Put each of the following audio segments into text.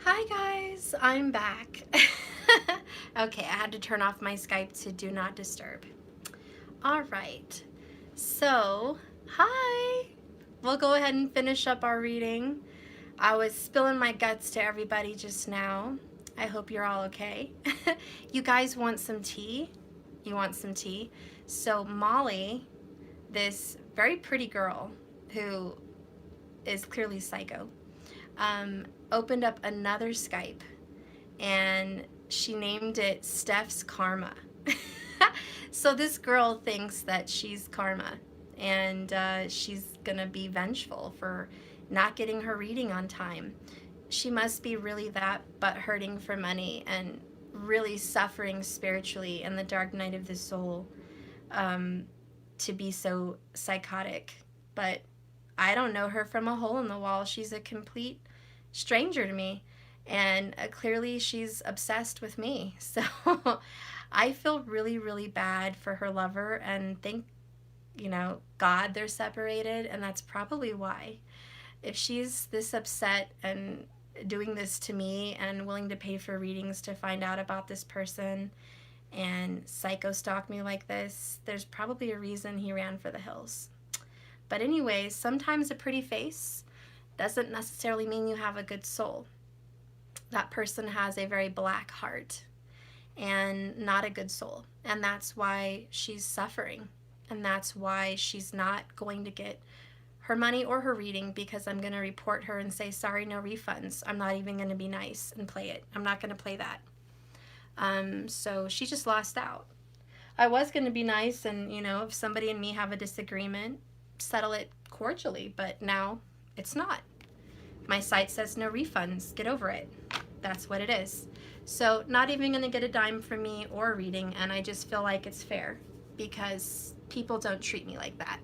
Hi guys, I'm back. Okay, I had to turn off my Skype to do not disturb. All right, so hi. We'll go ahead and finish up our reading. I was spilling my guts to everybody just now. I hope you're all okay. You guys want some tea? You want some tea? So Molly, this very pretty girl who is clearly psycho, opened up another Skype and she named it Steph's Karma. So this girl thinks that she's karma, and she's gonna be vengeful for not getting her reading on time. She must be really that but hurting for money and really suffering spiritually in the dark night of the soul, to be so psychotic. But I don't know her from a hole in the wall. She's a complete stranger to me, and clearly she's obsessed with me. So I feel really, really bad for her lover, and thank God they're separated, and that's probably why. If she's this upset and doing this to me and willing to pay for readings to find out about this person and psycho stalk me like this, there's probably a reason he ran for the hills. But anyways, sometimes a pretty face doesn't necessarily mean you have a good soul. That person has a very black heart and not a good soul. And that's why she's suffering. And that's why she's not going to get her money or her reading, because I'm going to report her and say, sorry, no refunds. I'm not even going to be nice and play it. I'm not going to play that. So she just lost out. I was going to be nice and, if somebody and me have a disagreement, settle it cordially, but now it's not. My site says no refunds. Get over it. That's what it is. So not even going to get a dime from me or a reading, and I just feel like it's fair because people don't treat me like that.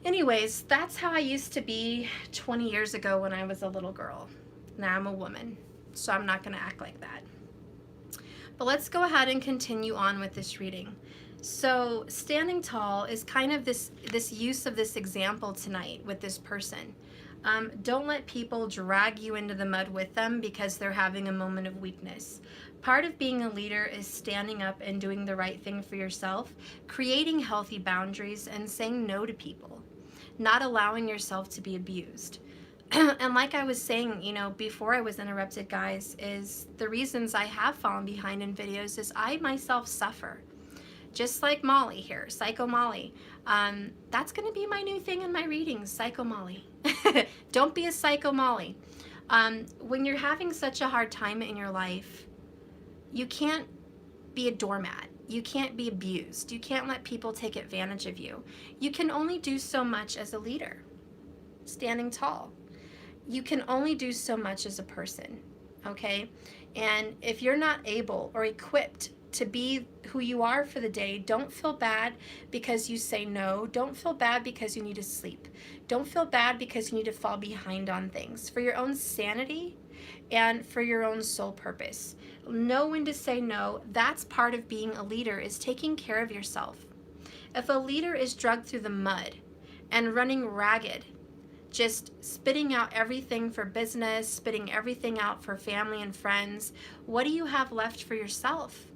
Anyways, that's how I used to be 20 years ago when I was a little girl. Now I'm a woman, so I'm not going to act like that. But let's go ahead and continue on with this reading. So standing tall is kind of this use of this example tonight with this person. Don't let people drag you into the mud with them because they're having a moment of weakness. Part of being a leader is standing up and doing the right thing for yourself, creating healthy boundaries, and saying no to people, not allowing yourself to be abused. And like I was saying, before I was interrupted, guys, is the reasons I have fallen behind in videos is I myself suffer. Just like Molly here, Psycho Molly. That's going to be my new thing in my readings, Psycho Molly. Don't be a Psycho Molly. When you're having such a hard time in your life, you can't be a doormat. You can't be abused. You can't let people take advantage of you. You can only do so much as a leader, standing tall. You can only do so much as a person, okay? And if you're not able or equipped to be who you are for the day, don't feel bad because you say no. Don't feel bad because you need to sleep. Don't feel bad because you need to fall behind on things. For your own sanity and for your own soul purpose, know when to say no. That's part of being a leader, is taking care of yourself. If a leader is dragged through the mud and running ragged, just spitting out everything for business, spitting everything out for family and friends, what do you have left for yourself?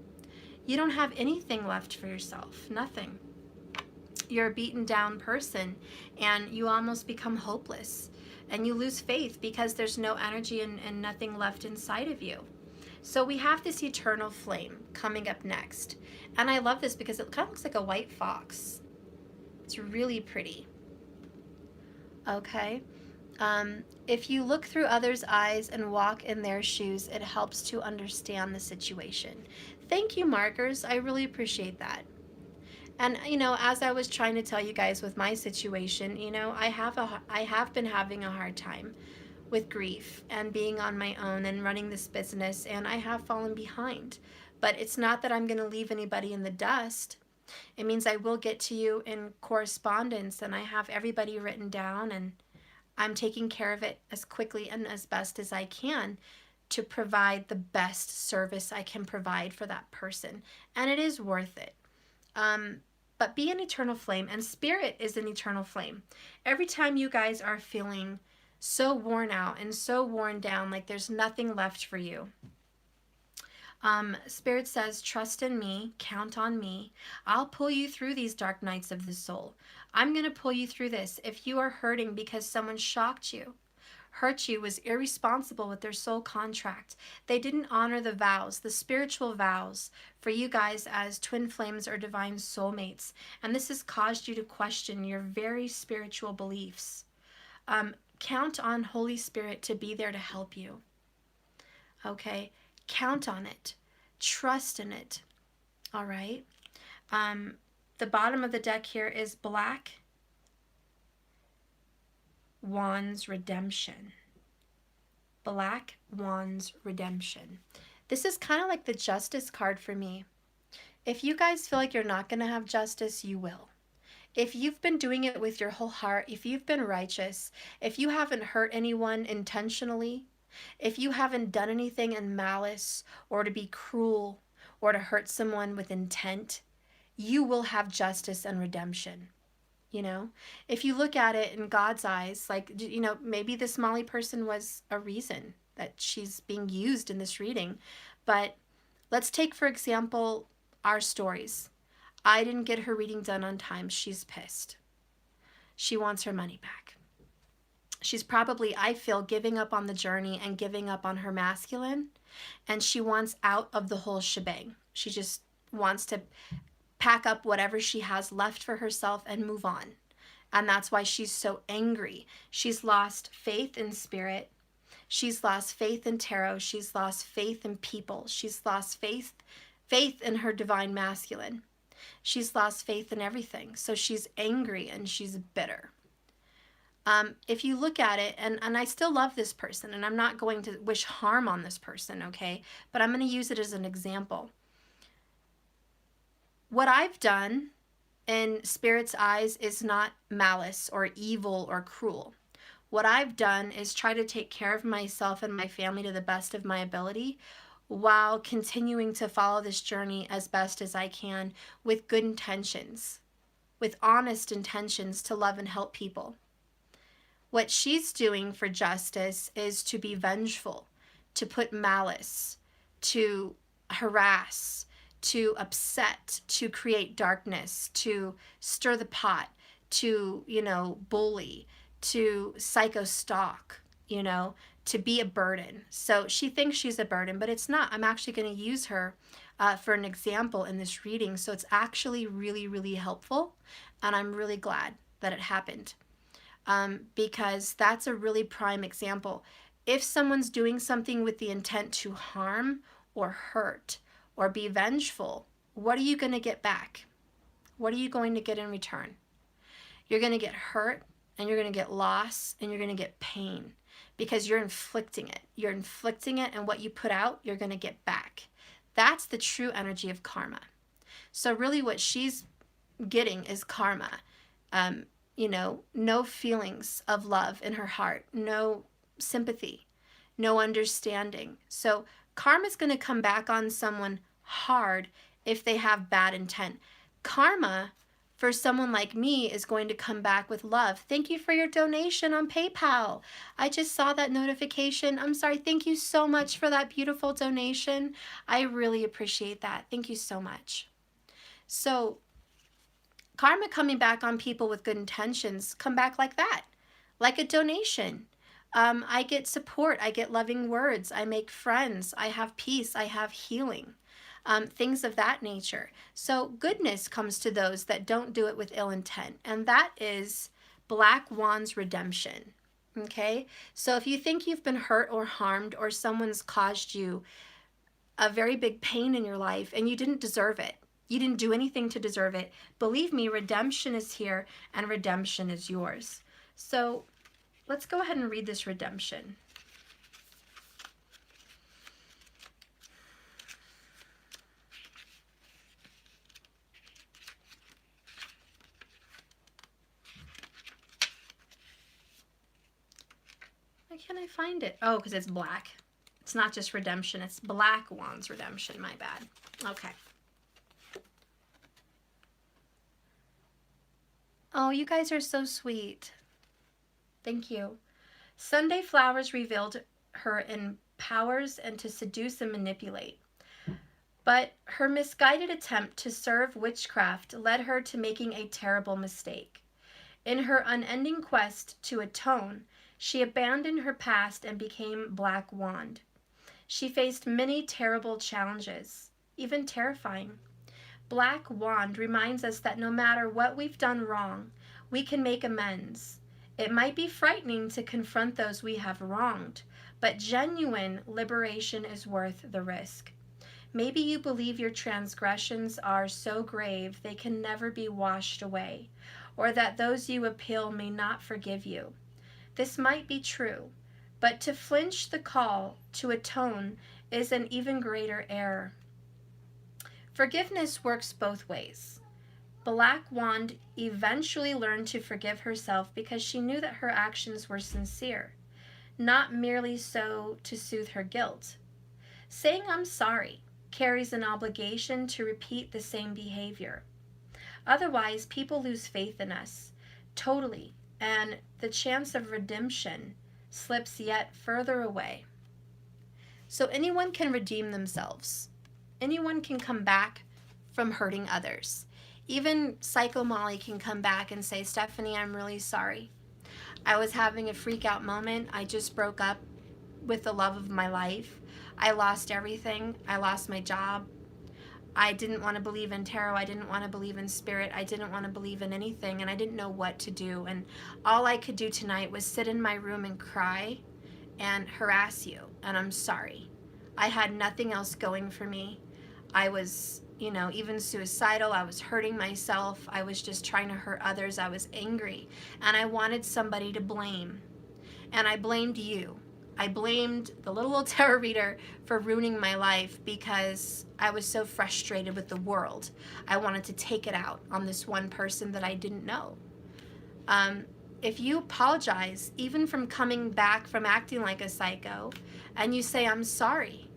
You don't have anything left for yourself. Nothing. You're a beaten down person, and you almost become hopeless, and you lose faith because there's no energy and nothing left inside of you. So we have this eternal flame coming up next. And I love this because it kind of looks like a white fox. It's really pretty. Okay. If you look through others' eyes and walk in their shoes, it helps to understand the situation. Thank you, markers. I really appreciate that. And, as I was trying to tell you guys with my situation, I have been having a hard time with grief and being on my own and running this business, and I have fallen behind. But it's not that I'm going to leave anybody in the dust. It means I will get to you in correspondence, and I have everybody written down, and I'm taking care of it as quickly and as best as I can to provide the best service I can provide for that person. And it is worth it. But be an eternal flame, and spirit is an eternal flame. Every time you guys are feeling so worn out and so worn down, like there's nothing left for you. Spirit says, trust in me, count on me. I'll pull you through these dark nights of the soul. I'm going to pull you through this. If you are hurting because someone shocked you, hurt you, was irresponsible with their soul contract, they didn't honor the vows, the spiritual vows for you guys as twin flames or divine soulmates, and this has caused you to question your very spiritual beliefs. Count on Holy Spirit to be there to help you. Okay? Count on it. Trust in it. All right? The bottom of the deck here is Black Wands Redemption. Black Wands Redemption. This is kind of like the Justice card for me. If you guys feel like you're not going to have justice, you will. If you've been doing it with your whole heart, if you've been righteous, if you haven't hurt anyone intentionally, if you haven't done anything in malice or to be cruel or to hurt someone with intent, you will have justice and redemption. You know, if you look at it in God's eyes, like, you know, maybe this Molly person was a reason that she's being used in this reading. But let's take, for example, our stories. I didn't get her reading done on time. She's pissed. She wants her money back. She's probably, I feel, giving up on the journey and giving up on her masculine. And she wants out of the whole shebang. She just wants to pack up whatever she has left for herself and move on. And that's why she's so angry. She's lost faith in spirit. She's lost faith in tarot. She's lost faith in people. She's lost faith in her divine masculine. She's lost faith in everything. So she's angry and she's bitter. If you look at it, and I still love this person, and I'm not going to wish harm on this person, okay? But I'm going to use it as an example. What I've done in Spirit's eyes is not malice or evil or cruel. What I've done is try to take care of myself and my family to the best of my ability while continuing to follow this journey as best as I can with good intentions, with honest intentions to love and help people. What she's doing for justice is to be vengeful, to put malice, to harass, to upset, to create darkness, to stir the pot, to, you know, bully, to psycho-stalk, you know, to be a burden. So she thinks she's a burden, but it's not. I'm actually going to use her for an example in this reading. So it's actually really, really helpful. And I'm really glad that it happened because that's a really prime example. If someone's doing something with the intent to harm or hurt or be vengeful, what are you going to get back? What are you going to get in return? You're going to get hurt, and you're going to get loss, and you're going to get pain because you're inflicting it. You're inflicting it, and what you put out, you're going to get back. That's the true energy of karma. So really what she's getting is karma. You know, no feelings of love in her heart, no sympathy, no understanding. So karma's going to come back on someone hard if they have bad intent. Karma for someone like me is going to come back with love. Thank you for your donation on PayPal. I just saw that notification. I'm sorry. Thank you so much for that beautiful donation. I really appreciate that. Thank you so much. So karma coming back on people with good intentions come back like that, like a donation. I get support. I get loving words. I make friends. I have peace. I have healing. Things of that nature. So goodness comes to those that don't do it with ill intent. And that is Black Wands Redemption. Okay? So if you think you've been hurt or harmed or someone's caused you a very big pain in your life and you didn't deserve it, you didn't do anything to deserve it, believe me, redemption is here and redemption is yours. So let's go ahead and read this redemption. Why can't I find it? Oh, because it's black. It's not just redemption, it's Black Wands Redemption, my bad. Okay. Oh, you guys are so sweet. Thank you. Sunday flowers revealed her in powers and to seduce and manipulate. But her misguided attempt to serve witchcraft led her to making a terrible mistake. In her unending quest to atone, she abandoned her past and became Black Wand. She faced many terrible challenges, even terrifying. Black Wand reminds us that no matter what we've done wrong, we can make amends. It might be frightening to confront those we have wronged, but genuine liberation is worth the risk. Maybe you believe your transgressions are so grave they can never be washed away, or that those you appeal may not forgive you. This might be true, but to flinch the call to atone is an even greater error. Forgiveness works both ways. Black Wand eventually learned to forgive herself because she knew that her actions were sincere, not merely so to soothe her guilt. Saying I'm sorry carries an obligation to repeat the same behavior. Otherwise, people lose faith in us totally, and the chance of redemption slips yet further away. So anyone can redeem themselves. Anyone can come back from hurting others. Even Psycho Molly can come back and say, Stephanie, I'm really sorry. I was having a freak out moment. I just broke up with the love of my life. I lost everything. I lost my job. I didn't want to believe in tarot. I didn't want to believe in spirit. I didn't want to believe in anything, and I didn't know what to do. And all I could do tonight was sit in my room and cry and harass you, and I'm sorry. I had nothing else going for me. I was, even suicidal. I was hurting myself. I was just trying to hurt others. I was angry, and I wanted somebody to blame, and I blamed you. I blamed the little old tarot reader for ruining my life because I was so frustrated with the world. I wanted to take it out on this one person that I didn't know. If you apologize, even from coming back from acting like a psycho, and you say, I'm sorry,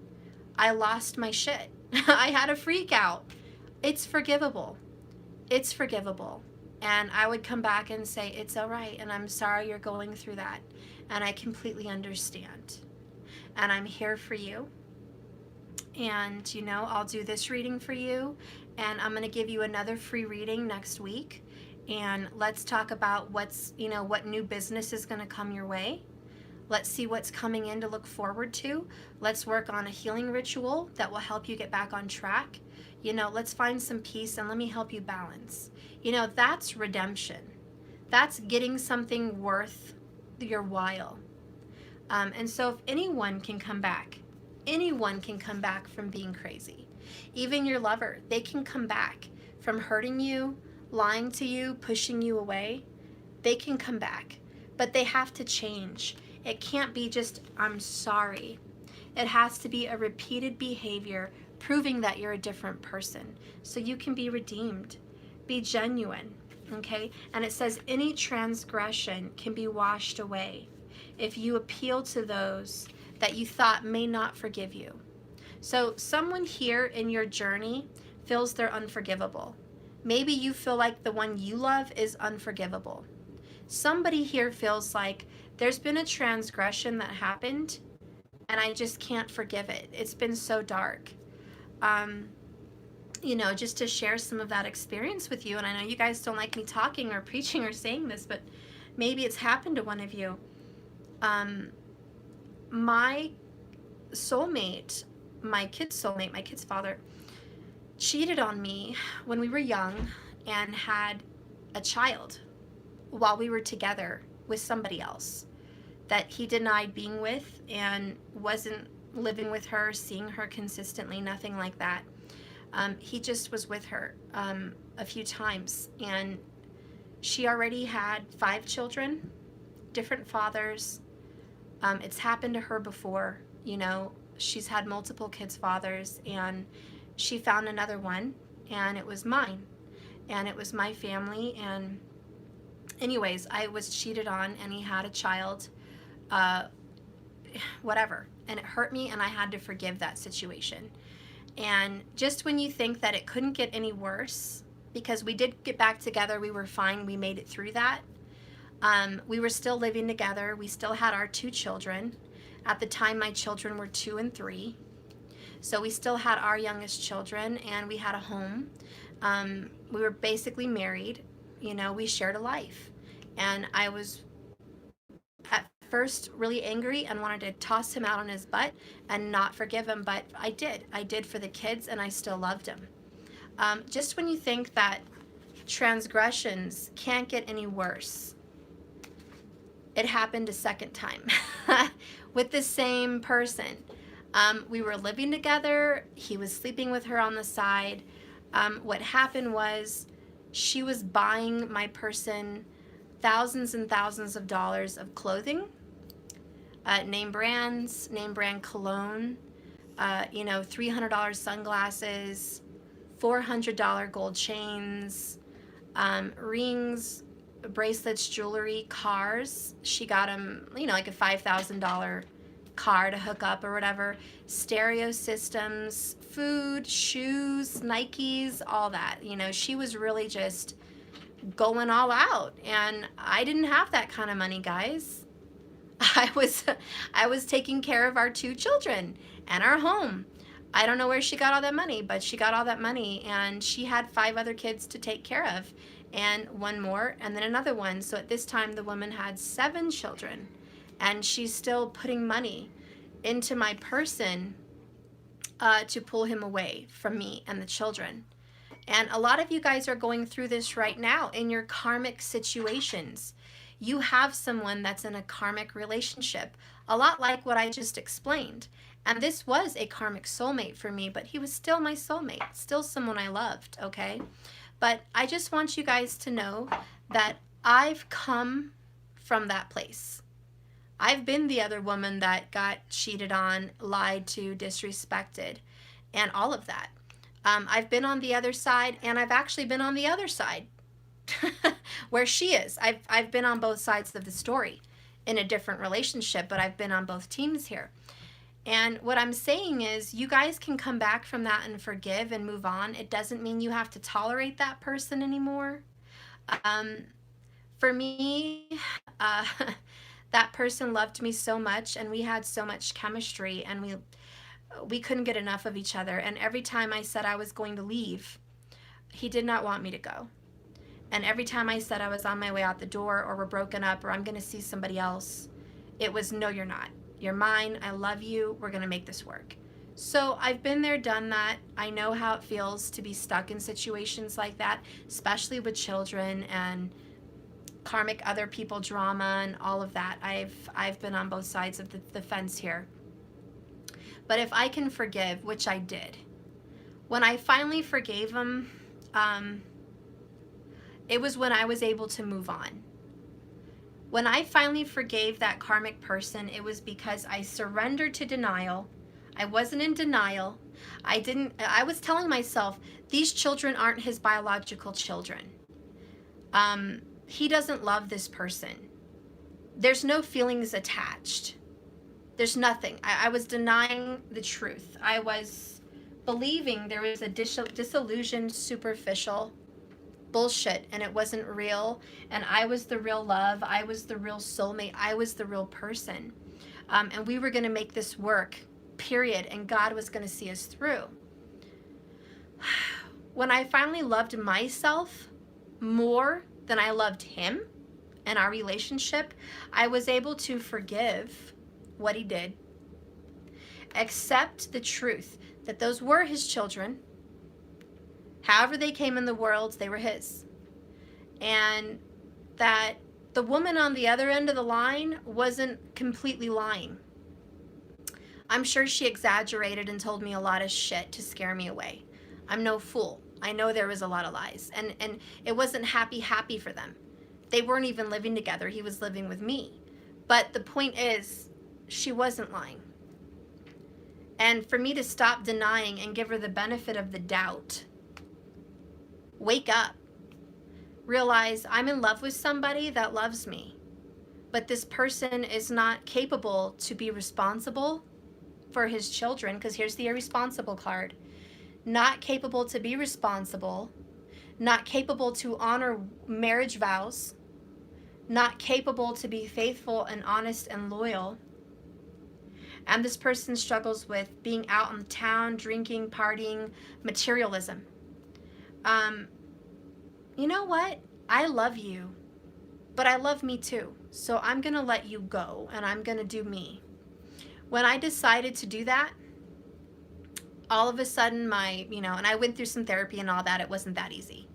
I lost my shit, I had a freak out, it's forgivable. It's forgivable. And I would come back and say, it's all right, and I'm sorry you're going through that, and I completely understand. And I'm here for you. And, I'll do this reading for you, and I'm going to give you another free reading next week. And let's talk about what new business is going to come your way. Let's see what's coming in to look forward to. Let's work on a healing ritual that will help you get back on track. Let's find some peace, and let me help you balance. That's redemption. That's getting something worth your while. And so if anyone can come back from being crazy. Even your lover, they can come back from hurting you, lying to you, pushing you away. They can come back, but they have to change. It can't be just, I'm sorry. It has to be a repeated behavior proving that you're a different person so you can be redeemed. Be genuine, okay? And it says any transgression can be washed away if you appeal to those that you thought may not forgive you. So someone here in your journey feels they're unforgivable. Maybe you feel like the one you love is unforgivable. Somebody here feels like there's been a transgression that happened and I just can't forgive it. It's been so dark. Just to share some of that experience with you. And I know you guys don't like me talking or preaching or saying this, but maybe it's happened to one of you. My soulmate, my kid's father, cheated on me when we were young and had a child while we were together with somebody else that he denied being with and wasn't living with her, seeing her consistently, nothing like that. He just was with her a few times, and she already had 5 children, different fathers. It's happened to her before. She's had multiple kids' fathers, and she found another one, and it was mine, and it was my family. And anyways, I was cheated on, and he had a child, whatever, and it hurt me, and I had to forgive that situation. And just when you think that it couldn't get any worse, because we did get back together, we were fine, we made it through that, We were still living together. We still had our 2 children. At the time, my children were 2 and 3. So we still had our youngest children, and we had a home. We were basically married. You know, we shared a life. And I was at first really angry and wanted to toss him out on his butt and not forgive him, but I did. I did for the kids, and I still loved him. Just when you think that transgressions can't get any worse, it happened a second time with the same person. We were living together. He was sleeping with her on the side. What happened was she was buying my person thousands and thousands of dollars of clothing, name brands, name brand cologne, $300 sunglasses, $400 gold chains, rings, bracelets, jewelry, cars. She got him, like a $5,000 car to hook up or whatever, stereo systems, food, shoes, Nikes, all that. She was really just going all out, and I didn't have that kind of money, guys. I was taking care of our 2 children and our home. I don't know where she got all that money, but she got all that money, and she had 5 other kids to take care of, and 1 more, and then another one. So at this time, the woman had 7 children, and she's still putting money into my person to pull him away from me and the children. And a lot of you guys are going through this right now in your karmic situations. You have someone that's in a karmic relationship, a lot like what I just explained. And this was a karmic soulmate for me, but he was still my soulmate, still someone I loved, okay? But I just want you guys to know that I've come from that place. I've been the other woman that got cheated on, lied to, disrespected, and all of that. I've been on the other side, and I've actually been on the other side where she is. I've been on both sides of the story in a different relationship, but I've been on both teams here. And what I'm saying is you guys can come back from that and forgive and move on. It doesn't mean you have to tolerate that person anymore. For me, that person loved me so much, and we had so much chemistry, and we couldn't get enough of each other. And every time I said I was going to leave, he did not want me to go. And every time I said I was on my way out the door, or we're broken up, or I'm going to see somebody else, it was, no, you're not. You're mine. I love you. We're going to make this work. So I've been there, done that. I know how it feels to be stuck in situations like that, especially with children and karmic other people drama and all of that. I've been on both sides of the fence here. But if I can forgive, which I did, when I finally forgave him, it was when I was able to move on. When I finally forgave that karmic person, it was because I surrendered to denial. I wasn't in denial. I was telling myself, these children aren't his biological children. He doesn't love this person. There's no feelings attached. There's nothing. I was denying the truth. I was believing there was a disillusioned, superficial bullshit, and it wasn't real, and I was the real love. I was the real soulmate. I was the real person. And we were going to make this work, period, and God was going to see us through. When I finally loved myself more than I loved him and our relationship, I was able to forgive what he did, accept the truth that those were his children. However they came in the world, they were his. And that the woman on the other end of the line wasn't completely lying. I'm sure she exaggerated and told me a lot of shit to scare me away. I'm no fool. I know there was a lot of lies. And it wasn't happy for them. They weren't even living together. He was living with me. But the point is, she wasn't lying. And for me to stop denying and give her the benefit of the doubt, wake up, realize I'm in love with somebody that loves me, but this person is not capable to be responsible for his children, because here's the irresponsible card. Not capable to be responsible, not capable to honor marriage vows, not capable to be faithful and honest and loyal. And this person struggles with being out in the town, drinking, partying, materialism. Um, you know what? I love you, but I love me too. So I'm going to let you go and I'm going to do me. When I decided to do that, all of a sudden and I went through some therapy and all that. It wasn't that easy.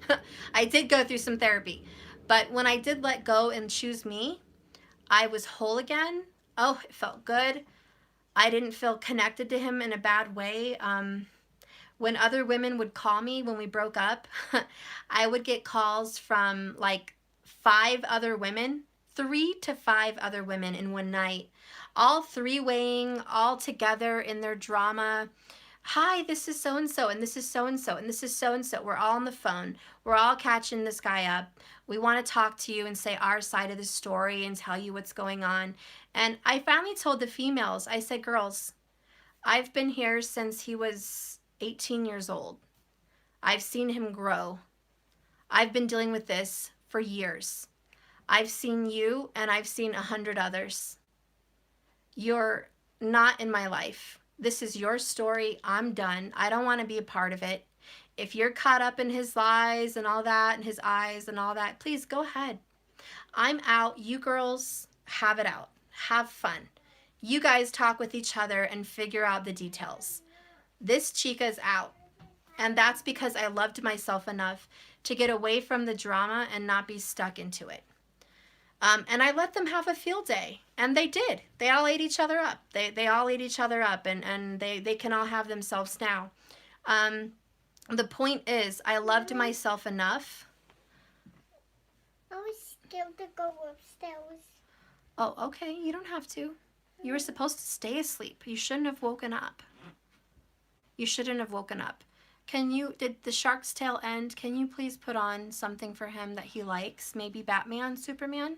I did go through some therapy. But when I did let go and choose me, I was whole again. Oh, it felt good. I didn't feel connected to him in a bad way. When other women would call me when we broke up, I would get calls from like 5 other women, 3 to 5 other women in one night, all three-waying, all together in their drama. Hi, this is so-and-so, and this is so-and-so, and this is so-and-so. We're all on the phone. We're all catching this guy up. We want to talk to you and say our side of the story and tell you what's going on. And I finally told the females, I said, girls, I've been here since he was 18 years old. I've seen him grow. I've been dealing with this for years. I've seen you and I've seen 100 others. You're not in my life. This is your story. I'm done. I don't want to be a part of it. If you're caught up in his lies and all that and his eyes and all that, please go ahead. I'm out. You girls have it out. Have fun. You guys talk with each other and figure out the details. This chica's out. And that's because I loved myself enough to get away from the drama and not be stuck into it. And I let them have a field day. And they did. They all ate each other up. They all ate each other up. And they can all have themselves now. The point is, I loved myself enough. I was scared to go upstairs. Oh, okay. You don't have to. You were supposed to stay asleep. You shouldn't have woken up. You shouldn't have woken up. Did the shark's tale end? Can you please put on something for him that he likes? Maybe Batman, Superman?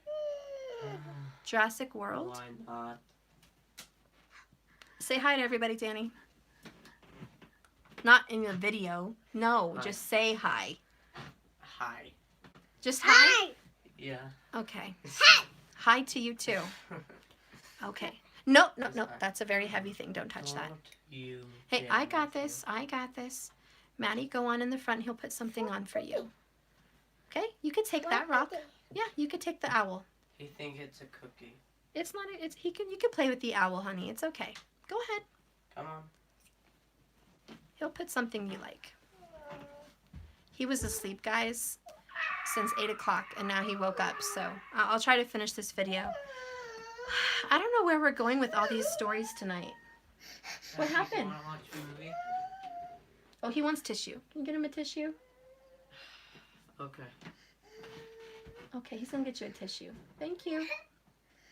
Jurassic World? Why not? Say hi to everybody, Danny. Not in the video. No, Hi. just say hi. Hi. Just hi? Yeah. Okay. Hi to you too. Okay. No, that's a very heavy thing. Don't touch that. Don't you Hey, dare I got me. this. I got this. Maddie, go on in the front. He'll put something on for you. Okay? You could take that rock. Yeah, you could take the owl. He think it's a cookie. It's not. You can play with the owl, honey. It's okay. Go ahead. Come on. He'll put something you like. He was asleep, guys, since 8 o'clock, and now he woke up. So I'll try to finish this video. I don't know where we're going with all these stories tonight. What happened? Wanna watch a movie? Oh, he wants tissue. Can you get him a tissue? Okay. Okay, he's gonna get you a tissue. Thank you.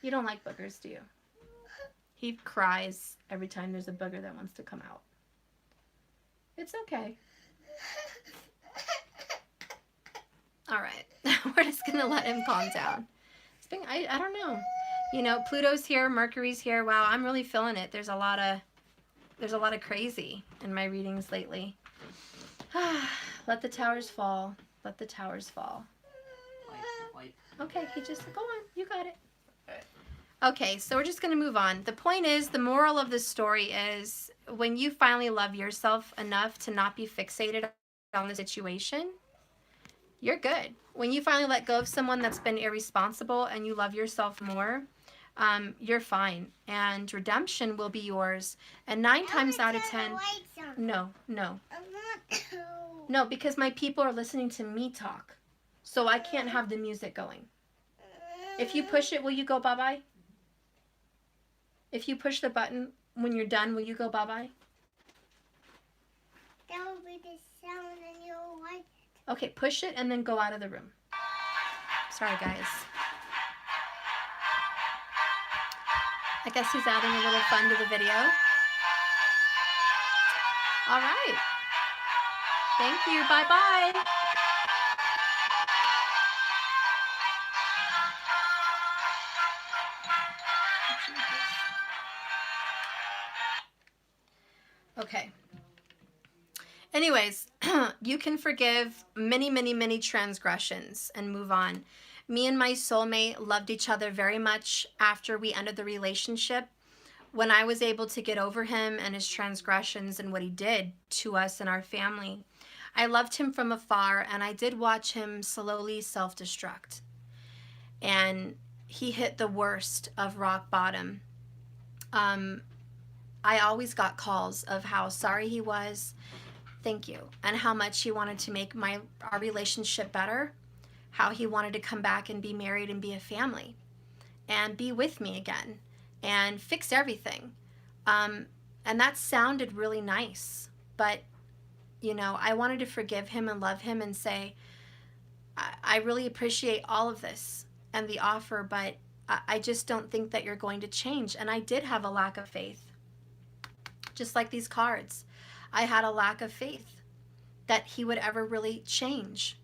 You don't like boogers, do you? He cries every time there's a booger that wants to come out. It's okay. All right. We're just gonna let him calm down. I don't know. You know, Pluto's here, Mercury's here. Wow, I'm really feeling it. There's a lot of crazy in my readings lately. Let the towers fall. Let the towers fall. Wipe. Okay, he just go on. You got it. Okay, so we're just going to move on. The point is, the moral of the story is, when you finally love yourself enough to not be fixated on the situation, you're good. When you finally let go of someone that's been irresponsible and you love yourself more, you're fine. And redemption will be yours. And 9 times out of 10... No. No, because my people are listening to me talk. So I can't have the music going. If you push it, will you go bye-bye? If you push the button when you're done, will you go bye-bye? That will be the sound and you'll like it. Okay, push it and then go out of the room. Sorry, guys. I guess he's adding a little fun to the video. All right. Thank you. Bye-bye. Okay. Anyways, you can forgive many, many, many transgressions and move on. Me and my soulmate loved each other very much after we ended the relationship. When I was able to get over him and his transgressions and what he did to us and our family, I loved him from afar, and I did watch him slowly self-destruct. And he hit the worst of rock bottom. I always got calls of how sorry he was, thank you, and how much he wanted to make our relationship better, how he wanted to come back and be married and be a family and be with me again and fix everything. And that sounded really nice, but I wanted to forgive him and love him and say, I really appreciate all of this and the offer, but I just don't think that you're going to change. And I did have a lack of faith. Just like these cards, I had a lack of faith that he would ever really change.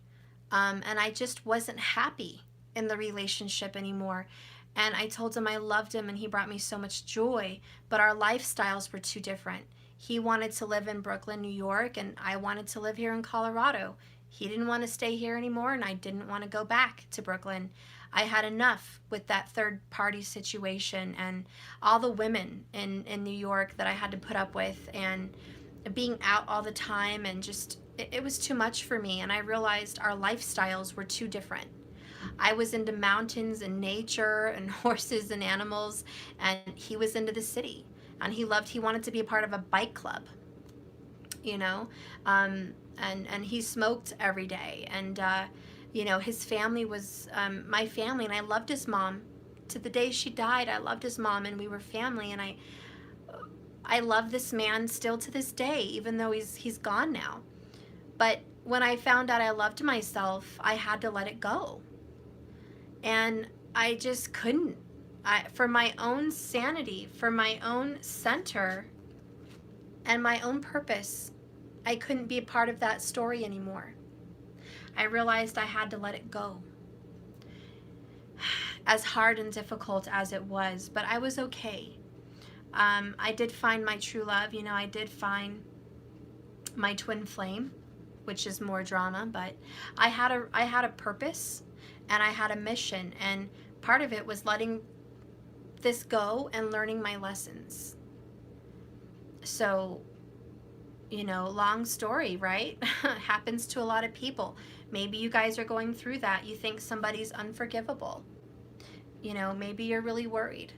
And I just wasn't happy in the relationship anymore. And I told him I loved him and he brought me so much joy, but our lifestyles were too different. He wanted to live in Brooklyn, New York, and I wanted to live here in Colorado. He didn't want to stay here anymore, and I didn't want to go back to Brooklyn. I had enough with that third-party situation and all the women in New York that I had to put up with, and being out all the time, and just, it was too much for me, and I realized our lifestyles were too different. I was into mountains and nature and horses and animals, and he was into the city. And he wanted to be a part of a bike club, and he smoked every day. And, his family was my family, and I loved his mom. To the day she died, I loved his mom, and we were family. And I love this man still to this day, even though he's gone now. But when I found out I loved myself, I had to let it go. And I just couldn't. For my own sanity, for my own center, and my own purpose, I couldn't be a part of that story anymore. I realized I had to let it go. As hard and difficult as it was, but I was okay. I did find my true love. I did find my twin flame, which is more drama, but I had a purpose, and I had a mission, and part of it was letting this go and learning my lessons. So, long story, right? Happens to a lot of people. Maybe you guys are going through that. You think somebody's unforgivable. Maybe you're really worried.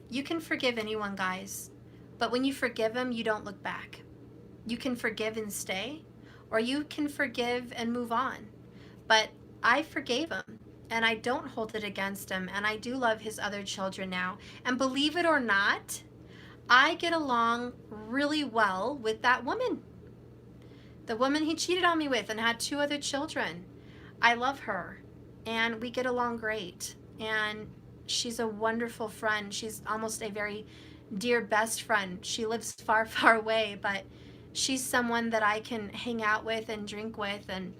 You can forgive anyone, guys, but when you forgive them, you don't look back. You can forgive and stay, or you can forgive and move on. But I forgave him, and I don't hold it against him, and I do love his other children now. And believe it or not, I get along really well with that woman. The woman he cheated on me with and had 2 other children. I love her, and we get along great. And she's a wonderful friend. She's almost a very dear best friend. She lives far, far away, but she's someone that I can hang out with and drink with and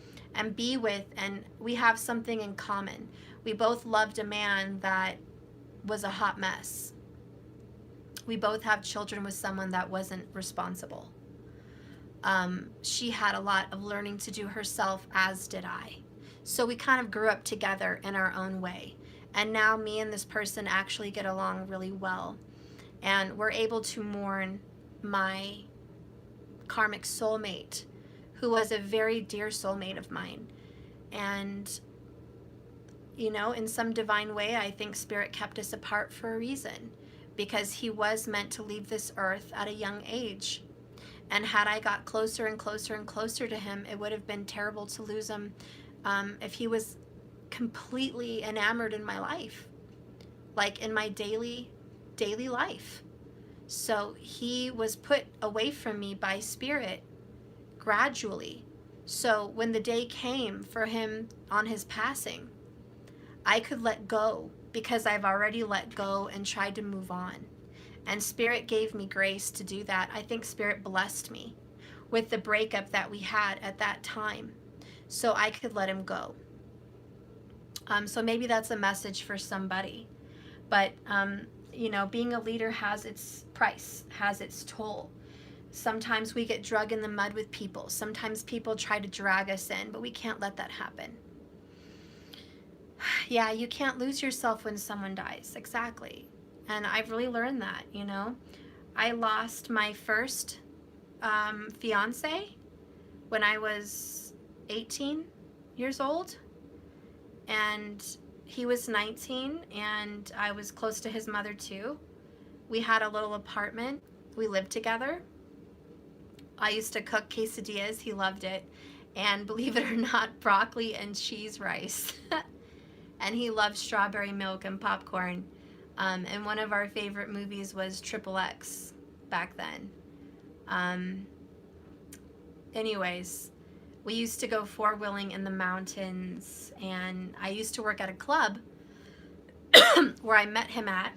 be with, and we have something in common. We both loved a man that was a hot mess. We both have children with someone that wasn't responsible. She had a lot of learning to do herself, as did I. So we kind of grew up together in our own way. And now me and this person actually get along really well. And we're able to mourn my karmic soulmate, who was a very dear soulmate of mine. And, in some divine way, I think Spirit kept us apart for a reason, because he was meant to leave this earth at a young age. And had I got closer and closer and closer to him, it would have been terrible to lose him if he was completely enamored in my life, like in my daily life. So he was put away from me by Spirit gradually. So when the day came for him on his passing, I could let go, because I've already let go and tried to move on. And Spirit gave me grace to do that. I think Spirit blessed me with the breakup that we had at that time, so I could let him go. So maybe that's a message for somebody. But, being a leader has its price, has its toll. Sometimes we get dragged in the mud with people. Sometimes people try to drag us in, but we can't let that happen. Yeah, you can't lose yourself when someone dies. Exactly. And I've really learned that, you know. I lost my first fiance when I was 18 years old, and he was 19, and I was close to his mother too. We had a little apartment. We lived together. I used to cook quesadillas. He loved it. And believe it or not, broccoli and cheese rice. And he loved strawberry milk and popcorn. And one of our favorite movies was Triple X back then. Anyways, we used to go four-wheeling in the mountains, and I used to work at a club where I met him at.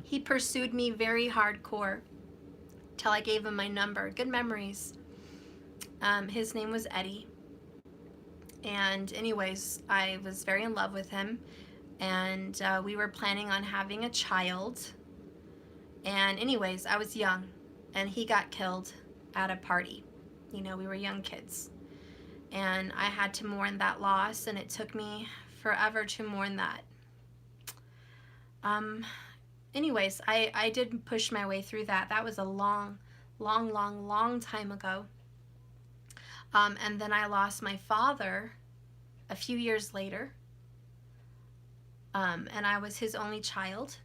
He pursued me very hardcore till I gave him my number. Good memories. His name was Eddie. And anyways, I was very in love with him, and we were planning on having a child. And anyways, I was young, and he got killed at a party. You know, we were young kids, and I had to mourn that loss, and it took me forever to mourn that. Anyways, I did push my way through that. That was a long time ago. And then I lost my father a few years later, and I was his only child,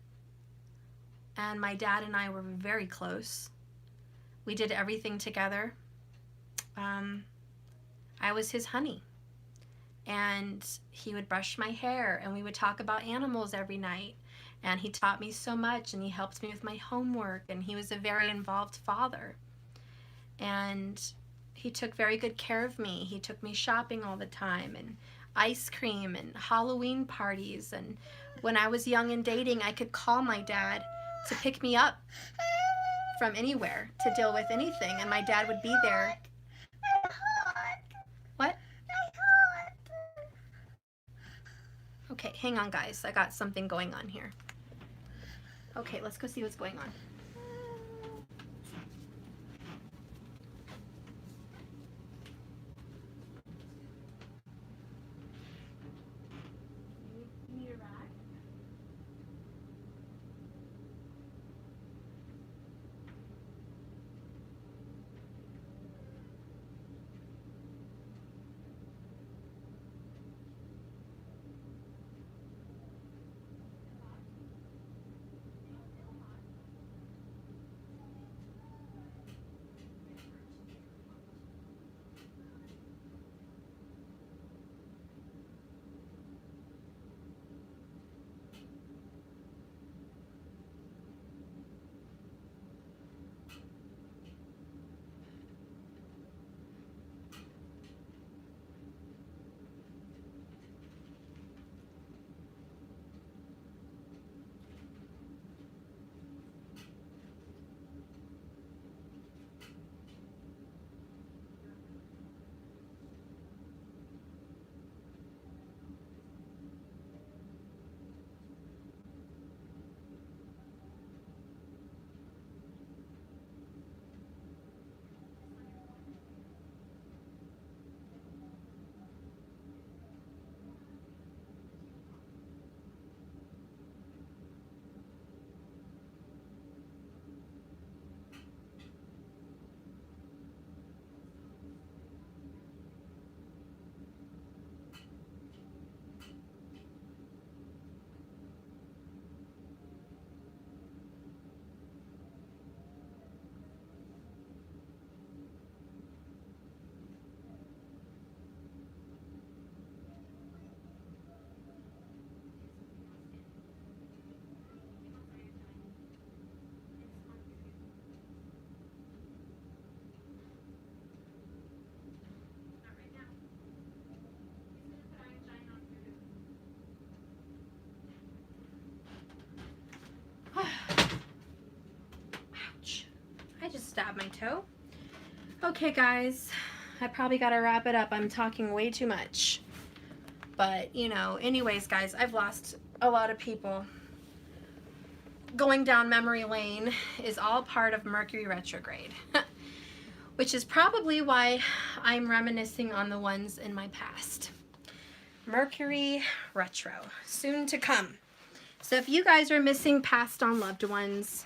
and my dad and I were very close. We did everything together. I was his honey, and he would brush my hair, and we would talk about animals every night, and he taught me so much, and he helped me with my homework, and he was a very involved father, and he took very good care of me. He took me shopping all the time, and ice cream and Halloween parties, and when I was young and dating, I could call my dad to pick me up from anywhere to deal with anything, and my dad would be there. What? Okay, hang on guys, I got something going on here. Okay, let's go see what's going on. You need a rag? Ouch. I just stabbed my toe. Okay guys, I probably gotta wrap it up. I'm talking way too much. But, you know, anyways guys, I've lost a lot of people. Going down memory lane is all part of Mercury retrograde. Which is probably why I'm reminiscing on the ones in my past. Mercury retro, soon to come. So if you guys are missing passed on loved ones,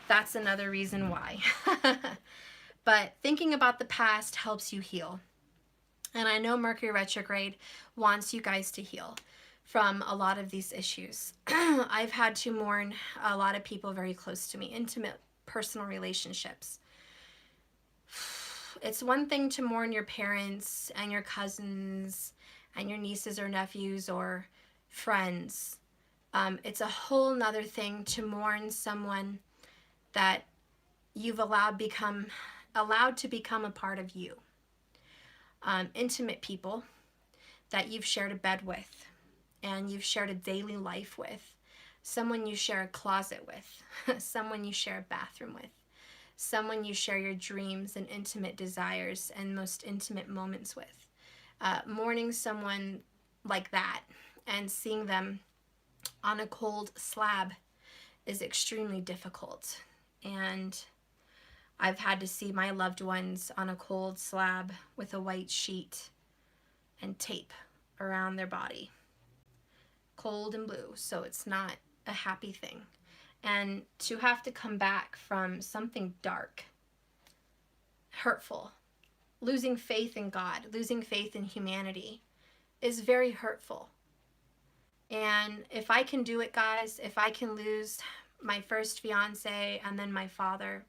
that's another reason why. But thinking about the past helps you heal. And I know Mercury retrograde wants you guys to heal from a lot of these issues. I've had to mourn a lot of people very close to me, intimate personal relationships. It's one thing to mourn your parents and your cousins and your nieces or nephews or friends. It's a whole nother thing to mourn someone that you've allowed to become a part of you. Intimate people that you've shared a bed with and you've shared a daily life with. Someone you share a closet with. Someone you share a bathroom with. Someone you share your dreams and intimate desires and most intimate moments with. Mourning someone like that and seeing them on a cold slab is extremely difficult. And I've had to see my loved ones on a cold slab with a white sheet and tape around their body. Cold and blue, so it's not a happy thing. And to have to come back from something dark, hurtful, losing faith in God, losing faith in humanity is very hurtful. And if I can do it, guys, if I can lose my first fiance and then my father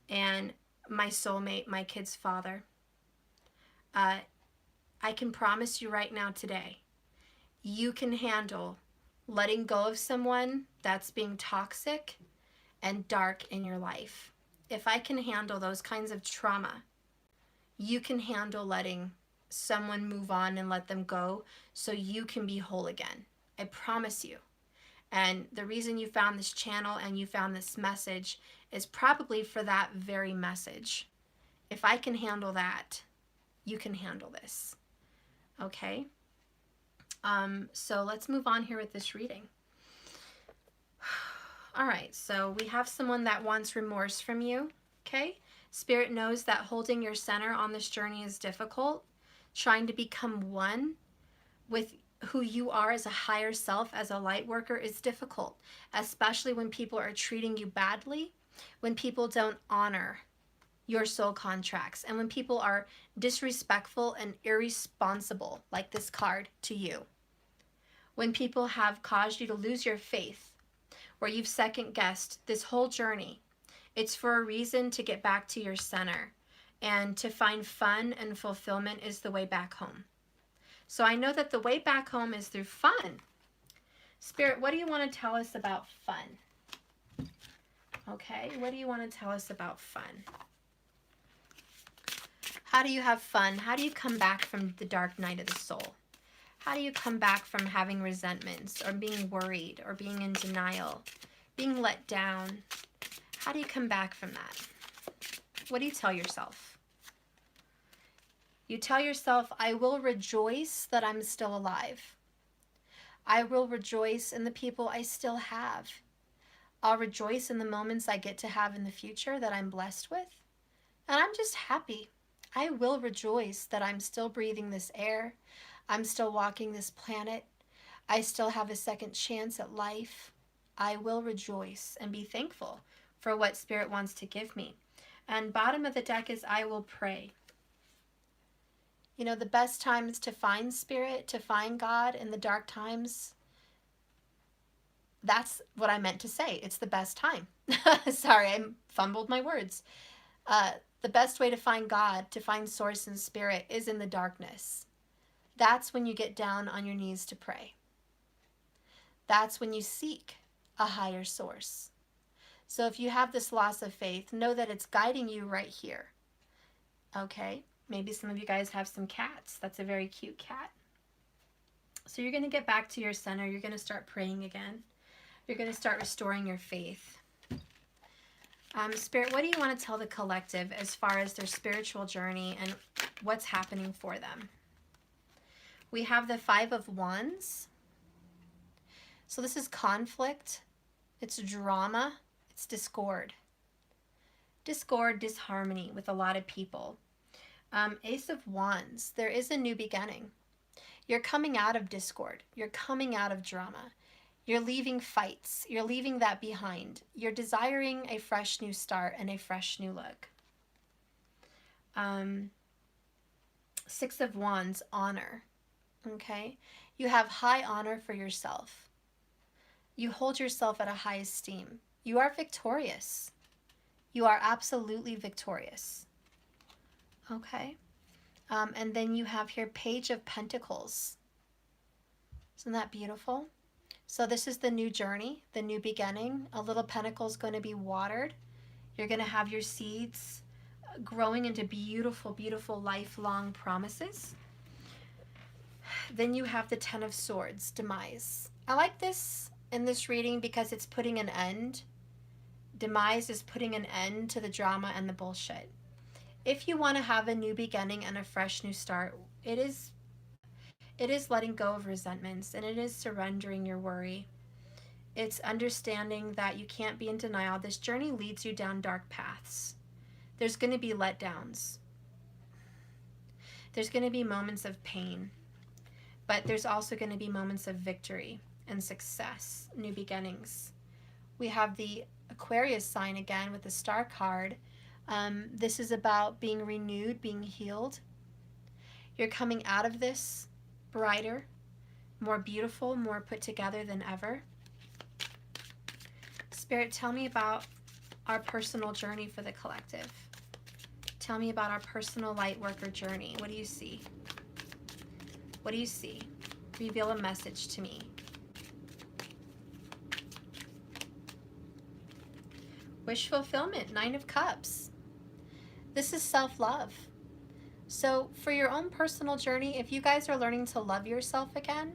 and my soulmate, my kid's father, I can promise you right now today, you can handle letting go of someone that's being toxic and dark in your life. If I can handle those kinds of trauma, you can handle letting someone move on and let them go so you can be whole again. I promise you. And the reason you found this channel and you found this message is probably for that very message. If I can handle that, you can handle this. Okay? So let's move on here with this reading. All right, so we have someone that wants remorse from you, okay? Spirit knows that holding your center on this journey is difficult. Trying to become one with who you are as a higher self, as a light worker, is difficult, especially when people are treating you badly, when people don't honor your soul contracts, and when people are disrespectful and irresponsible, like this card, to you. When people have caused you to lose your faith, where you've second-guessed this whole journey, it's for a reason to get back to your center and to find fun and fulfillment is the way back home. So I know that the way back home is through fun. Spirit, what do you want to tell us about fun? Okay, what do you want to tell us about fun? How do you have fun? How do you come back from the dark night of the soul? How do you come back from having resentments or being worried or being in denial, being let down? How do you come back from that? What do you tell yourself? You tell yourself, I will rejoice that I'm still alive. I will rejoice in the people I still have. I'll rejoice in the moments I get to have in the future that I'm blessed with. And I'm just happy. I will rejoice that I'm still breathing this air. I'm still walking this planet. I still have a second chance at life. I will rejoice and be thankful for what Spirit wants to give me. And bottom of the deck is I will pray. You know, the best times to find Spirit, to find God in the dark times, that's what I meant to say. It's the best time. Sorry, I fumbled my words. The best way to find God, to find source and Spirit, is in the darkness. That's when you get down on your knees to pray. That's when you seek a higher source. So if you have this loss of faith, know that it's guiding you right here. Okay? Maybe some of you guys have some cats. That's a very cute cat. So you're going to get back to your center. You're going to start praying again. You're going to start restoring your faith. Spirit, what do you want to tell the collective as far as their spiritual journey and what's happening for them? We have the Five of Wands. So this is conflict. It's drama. It's discord. Discord, disharmony with a lot of people. Ace of Wands. There is a new beginning. You're coming out of discord. You're coming out of drama. You're leaving fights. You're leaving that behind. You're desiring a fresh new start and a fresh new look. Six of Wands, honor. Okay? You have high honor for yourself. You hold yourself at a high esteem. You are victorious. You are absolutely victorious. Okay? And then you have here Page of Pentacles. Isn't that beautiful? So this is the new journey, the new beginning. A little pentacle is going to be watered. You're going to have your seeds growing into beautiful, beautiful lifelong promises. Then you have the Ten of Swords, demise. I like this in this reading because it's putting an end. Demise is putting an end to the drama and the bullshit. If you want to have a new beginning and a fresh new start, it is letting go of resentments, and it is surrendering your worry. It's understanding that you can't be in denial. This journey leads you down dark paths. There's going to be letdowns. There's going to be moments of pain, but there's also going to be moments of victory and success, new beginnings. We have the Aquarius sign again with the Star card. This is about being renewed, being healed. You're coming out of this brighter, more beautiful, more put together than ever. Spirit, tell me about our personal journey for the collective. Tell me about our personal light worker journey. What do you see? What do you see? Reveal a message to me. Wish fulfillment, Nine of Cups. This is self-love. So for your own personal journey, if you guys are learning to love yourself again,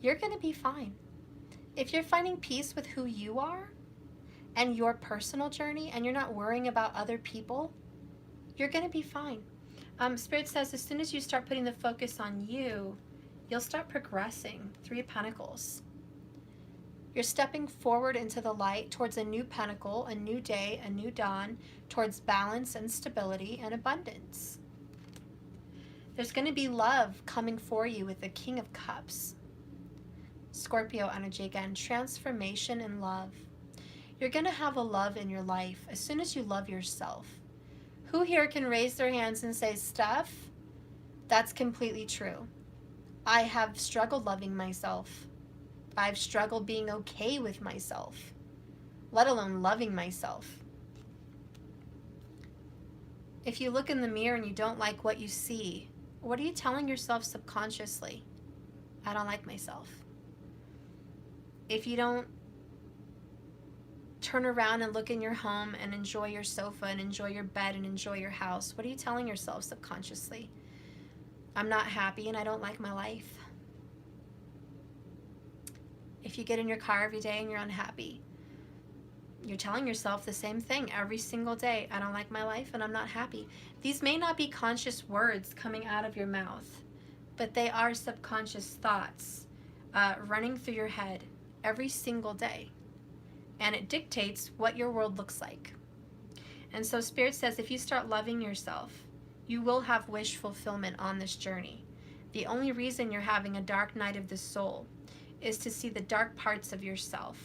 you're going to be fine. If you're finding peace with who you are and your personal journey, and you're not worrying about other people, you're going to be fine. Spirit says as soon as you start putting the focus on you, you'll start progressing. Three of Pentacles. You're stepping forward into the light towards a new pentacle, a new day, a new dawn, towards balance and stability and abundance. There's going to be love coming for you with the King of Cups. Scorpio energy again, transformation and love. You're going to have a love in your life as soon as you love yourself. Who here can raise their hands and say, Steph, that's completely true. I have struggled loving myself. I've struggled being okay with myself, let alone loving myself. If you look in the mirror and you don't like what you see, what are you telling yourself subconsciously? I don't like myself. If you don't turn around and look in your home and enjoy your sofa and enjoy your bed and enjoy your house, what are you telling yourself subconsciously? I'm not happy and I don't like my life. If you get in your car every day and you're unhappy, you're telling yourself the same thing every single day. I don't like my life and I'm not happy. These may not be conscious words coming out of your mouth, but they are subconscious thoughts running through your head every single day. And it dictates what your world looks like. And so Spirit says if you start loving yourself, you will have wish fulfillment on this journey. The only reason you're having a dark night of the soul is to see the dark parts of yourself,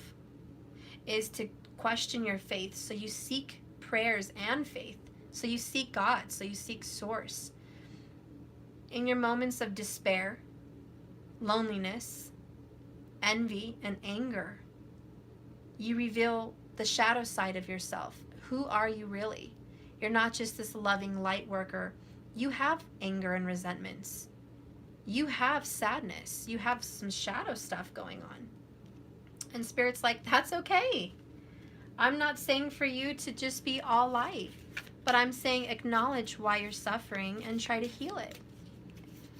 is to question your faith. So you seek prayers and faith. So you seek God. So you seek Source. In your moments of despair, loneliness, envy, and anger, you reveal the shadow side of yourself. Who are you really? You're not just this loving light worker. You have anger and resentments. You have sadness. You have some shadow stuff going on. And Spirit's like, that's okay. I'm not saying for you to just be all light, but I'm saying acknowledge why you're suffering and try to heal it.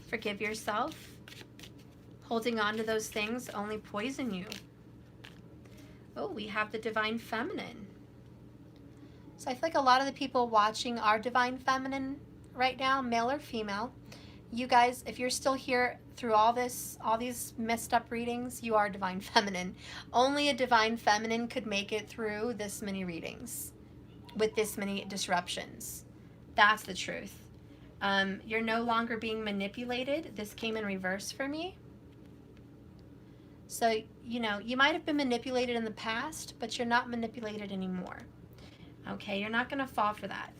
Forgive yourself. Holding on to those things only poison you. Oh, we have the Divine Feminine. So I feel like a lot of the people watching are Divine Feminine right now, male or female. You guys, if you're still here through all these messed up readings, you are Divine Feminine. Only a Divine Feminine could make it through this many readings with this many disruptions. That's the truth. You're no longer being manipulated. This came in reverse for me. So, you might have been manipulated in the past, but you're not manipulated anymore. Okay, you're not going to fall for that.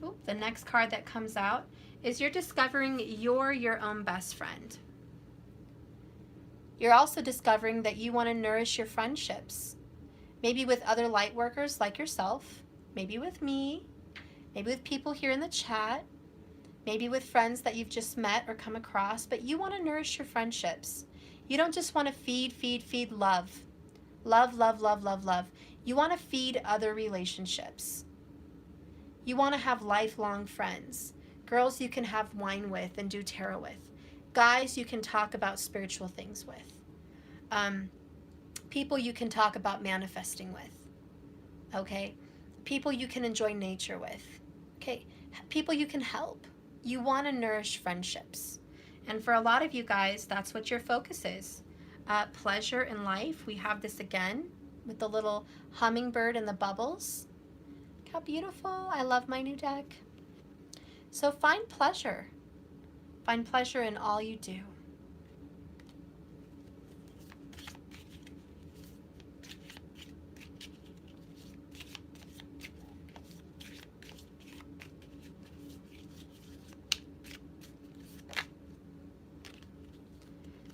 Ooh, the next card that comes out is you're discovering you're your own best friend. You're also discovering that you want to nourish your friendships. Maybe with other light workers like yourself, maybe with me, maybe with people here in the chat, maybe with friends that you've just met or come across, but you want to nourish your friendships. You don't just want to feed love. Love, love, love, love, love. You want to feed other relationships. You want to have lifelong friends. Girls you can have wine with and do tarot with. Guys you can talk about spiritual things with. People you can talk about manifesting with. Okay? People you can enjoy nature with. Okay? People you can help. You want to nourish friendships. And for a lot of you guys, that's what your focus is. Pleasure in life. We have this again with the little hummingbird and the bubbles. Look how beautiful. I love my new deck. So find pleasure. Find pleasure in all you do.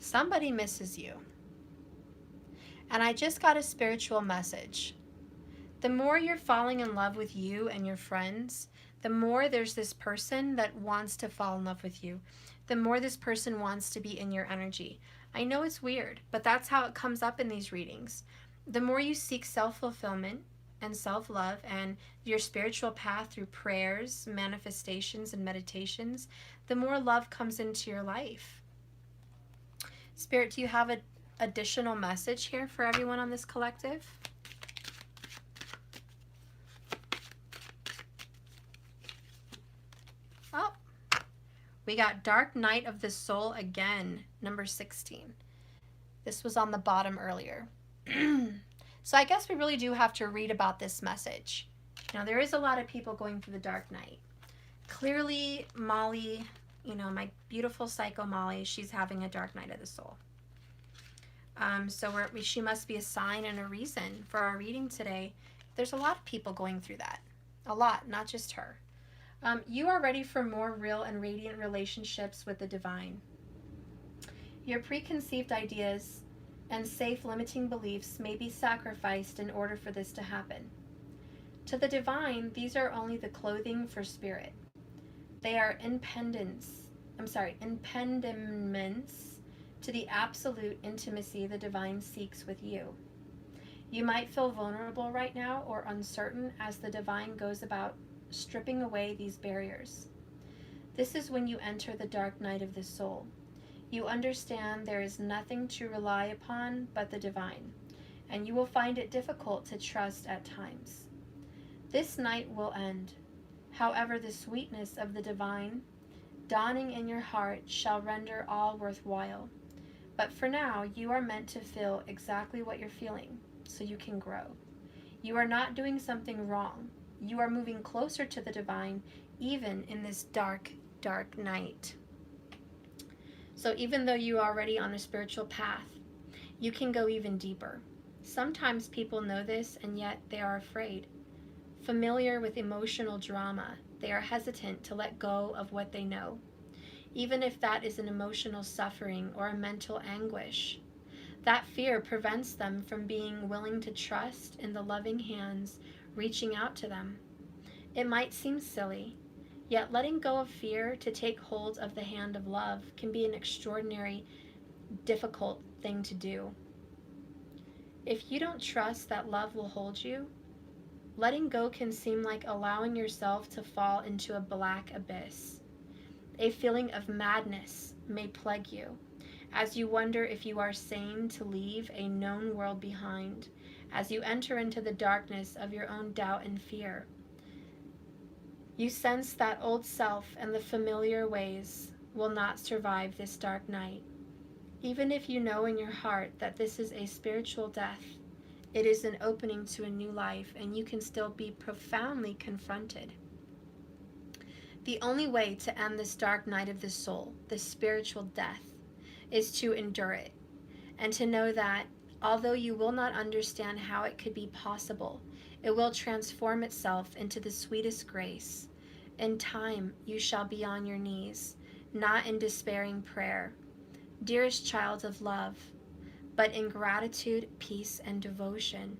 Somebody misses you. And I just got a spiritual message. The more you're falling in love with you and your friends, the more there's this person that wants to fall in love with you. The more this person wants to be in your energy. I know it's weird, but that's how it comes up in these readings. The more you seek self-fulfillment and self-love and your spiritual path through prayers, manifestations, and meditations, the more love comes into your life. Spirit, do you have an additional message here for everyone on this collective? Oh, we got Dark Night of the Soul again, number 16. This was on the bottom earlier. So I guess we really do have to read about this message. Now, there is a lot of people going through the dark night. Clearly, Molly, my beautiful psycho Molly, she's having a dark night of the soul. So she must be a sign and a reason for our reading today. There's a lot of people going through that. A lot, not just her. You are ready for more real and radiant relationships with the divine. Your preconceived ideas and safe limiting beliefs may be sacrificed in order for this to happen. To the divine, these are only the clothing for spirit. They are impediments to the absolute intimacy the divine seeks with you. You might feel vulnerable right now or uncertain as the divine goes about stripping away these barriers. This is when you enter the dark night of the soul. You understand there is nothing to rely upon but the divine, and you will find it difficult to trust at times. This night will end. However, the sweetness of the divine, dawning in your heart, shall render all worthwhile. But for now, you are meant to feel exactly what you're feeling, so you can grow. You are not doing something wrong. You are moving closer to the divine, even in this dark, dark night. So even though you are already on a spiritual path, you can go even deeper. Sometimes people know this, and yet they are afraid. Familiar with emotional drama, they are hesitant to let go of what they know, even if that is an emotional suffering or a mental anguish. That fear prevents them from being willing to trust in the loving hands reaching out to them. It might seem silly, yet letting go of fear to take hold of the hand of love can be an extraordinary, difficult thing to do. If you don't trust that love will hold you, letting go can seem like allowing yourself to fall into a black abyss. A feeling of madness may plague you as you wonder if you are sane to leave a known world behind, as you enter into the darkness of your own doubt and fear. You sense that old self and the familiar ways will not survive this dark night. Even if you know in your heart that this is a spiritual death, it is an opening to a new life, and you can still be profoundly confronted. The only way to end this dark night of the soul, this spiritual death, is to endure it and to know that although you will not understand how it could be possible, it will transform itself into the sweetest grace. In time, you shall be on your knees, not in despairing prayer, dearest child of love, but in gratitude, peace, and devotion.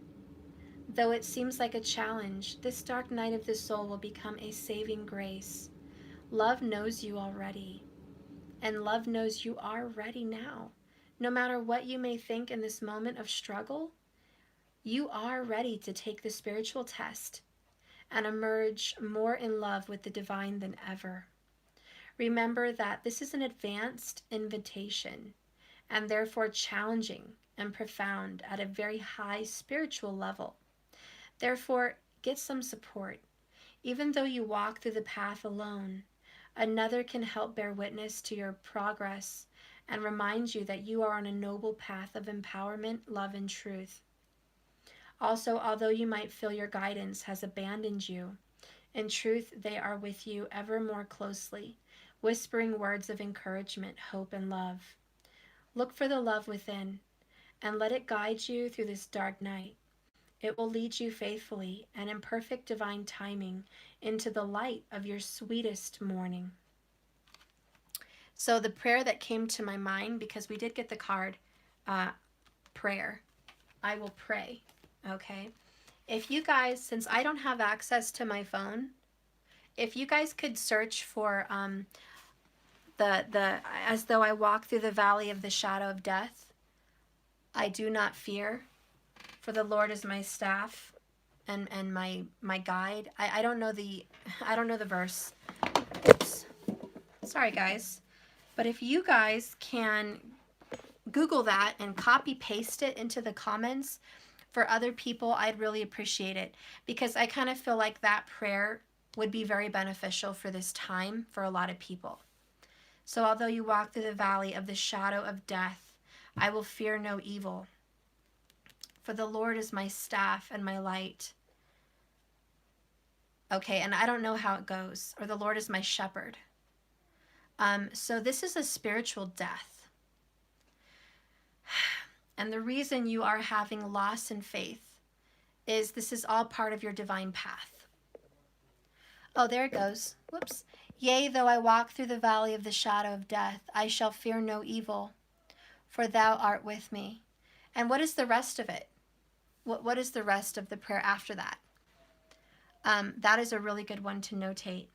Though it seems like a challenge, this dark night of the soul will become a saving grace. Love knows you already, and love knows you are ready now. No matter what you may think in this moment of struggle, you are ready to take the spiritual test and emerge more in love with the divine than ever. Remember that this is an advanced invitation and therefore challenging and profound at a very high spiritual level. Therefore, get some support. Even though you walk through the path alone, another can help bear witness to your progress and remind you that you are on a noble path of empowerment, love, and truth. Also, although you might feel your guidance has abandoned you, in truth, they are with you ever more closely, whispering words of encouragement, hope, and love. Look for the love within and let it guide you through this dark night. It will lead you faithfully and in perfect divine timing into the light of your sweetest morning. So the prayer that came to my mind, because we did get the card, prayer. I will pray, okay? If you guys, since I don't have access to my phone, if you guys could search for the as though I walk through the valley of the shadow of death, I do not fear, for the Lord is my staff and my guide. I don't know the verse. Oops. Sorry guys. But if you guys can Google that and copy paste it into the comments for other people, I'd really appreciate it, because I kind of feel like that prayer would be very beneficial for this time for a lot of people. So although you walk through the valley of the shadow of death, I will fear no evil. For the Lord is my staff and my light. Okay, and I don't know how it goes. Or the Lord is my shepherd. So this is a spiritual death. And the reason you are having loss in faith is this is all part of your divine path. Oh, there it goes. Whoops. Yea, though I walk through the valley of the shadow of death, I shall fear no evil, for thou art with me. And what is the rest of it? What is the rest of the prayer after that? That is a really good one to notate.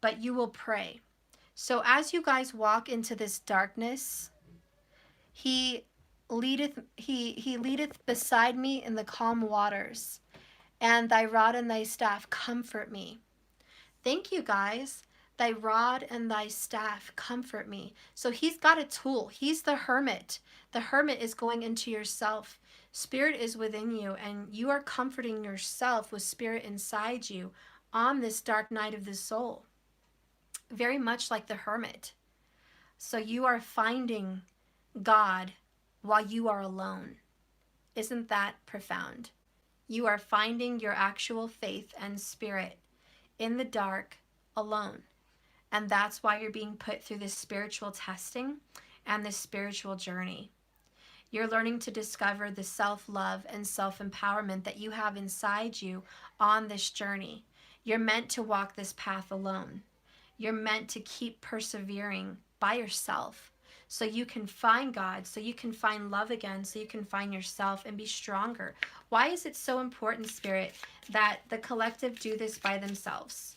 But you will pray. So as you guys walk into this darkness, he leadeth beside me in the calm waters, and thy rod and thy staff comfort me. Thank you, guys. Thy rod and thy staff comfort me. So he's got a tool. He's the hermit. The hermit is going into yourself. Spirit is within you, and you are comforting yourself with spirit inside you on this dark night of the soul. Very much like the hermit. So you are finding God while you are alone. Isn't that profound? You are finding your actual faith and spirit in the dark alone. And that's why you're being put through this spiritual testing and this spiritual journey. You're learning to discover the self-love and self-empowerment that you have inside you on this journey. You're meant to walk this path alone. You're meant to keep persevering by yourself so you can find God, so you can find love again, so you can find yourself and be stronger. Why is it so important, Spirit, that the collective do this by themselves?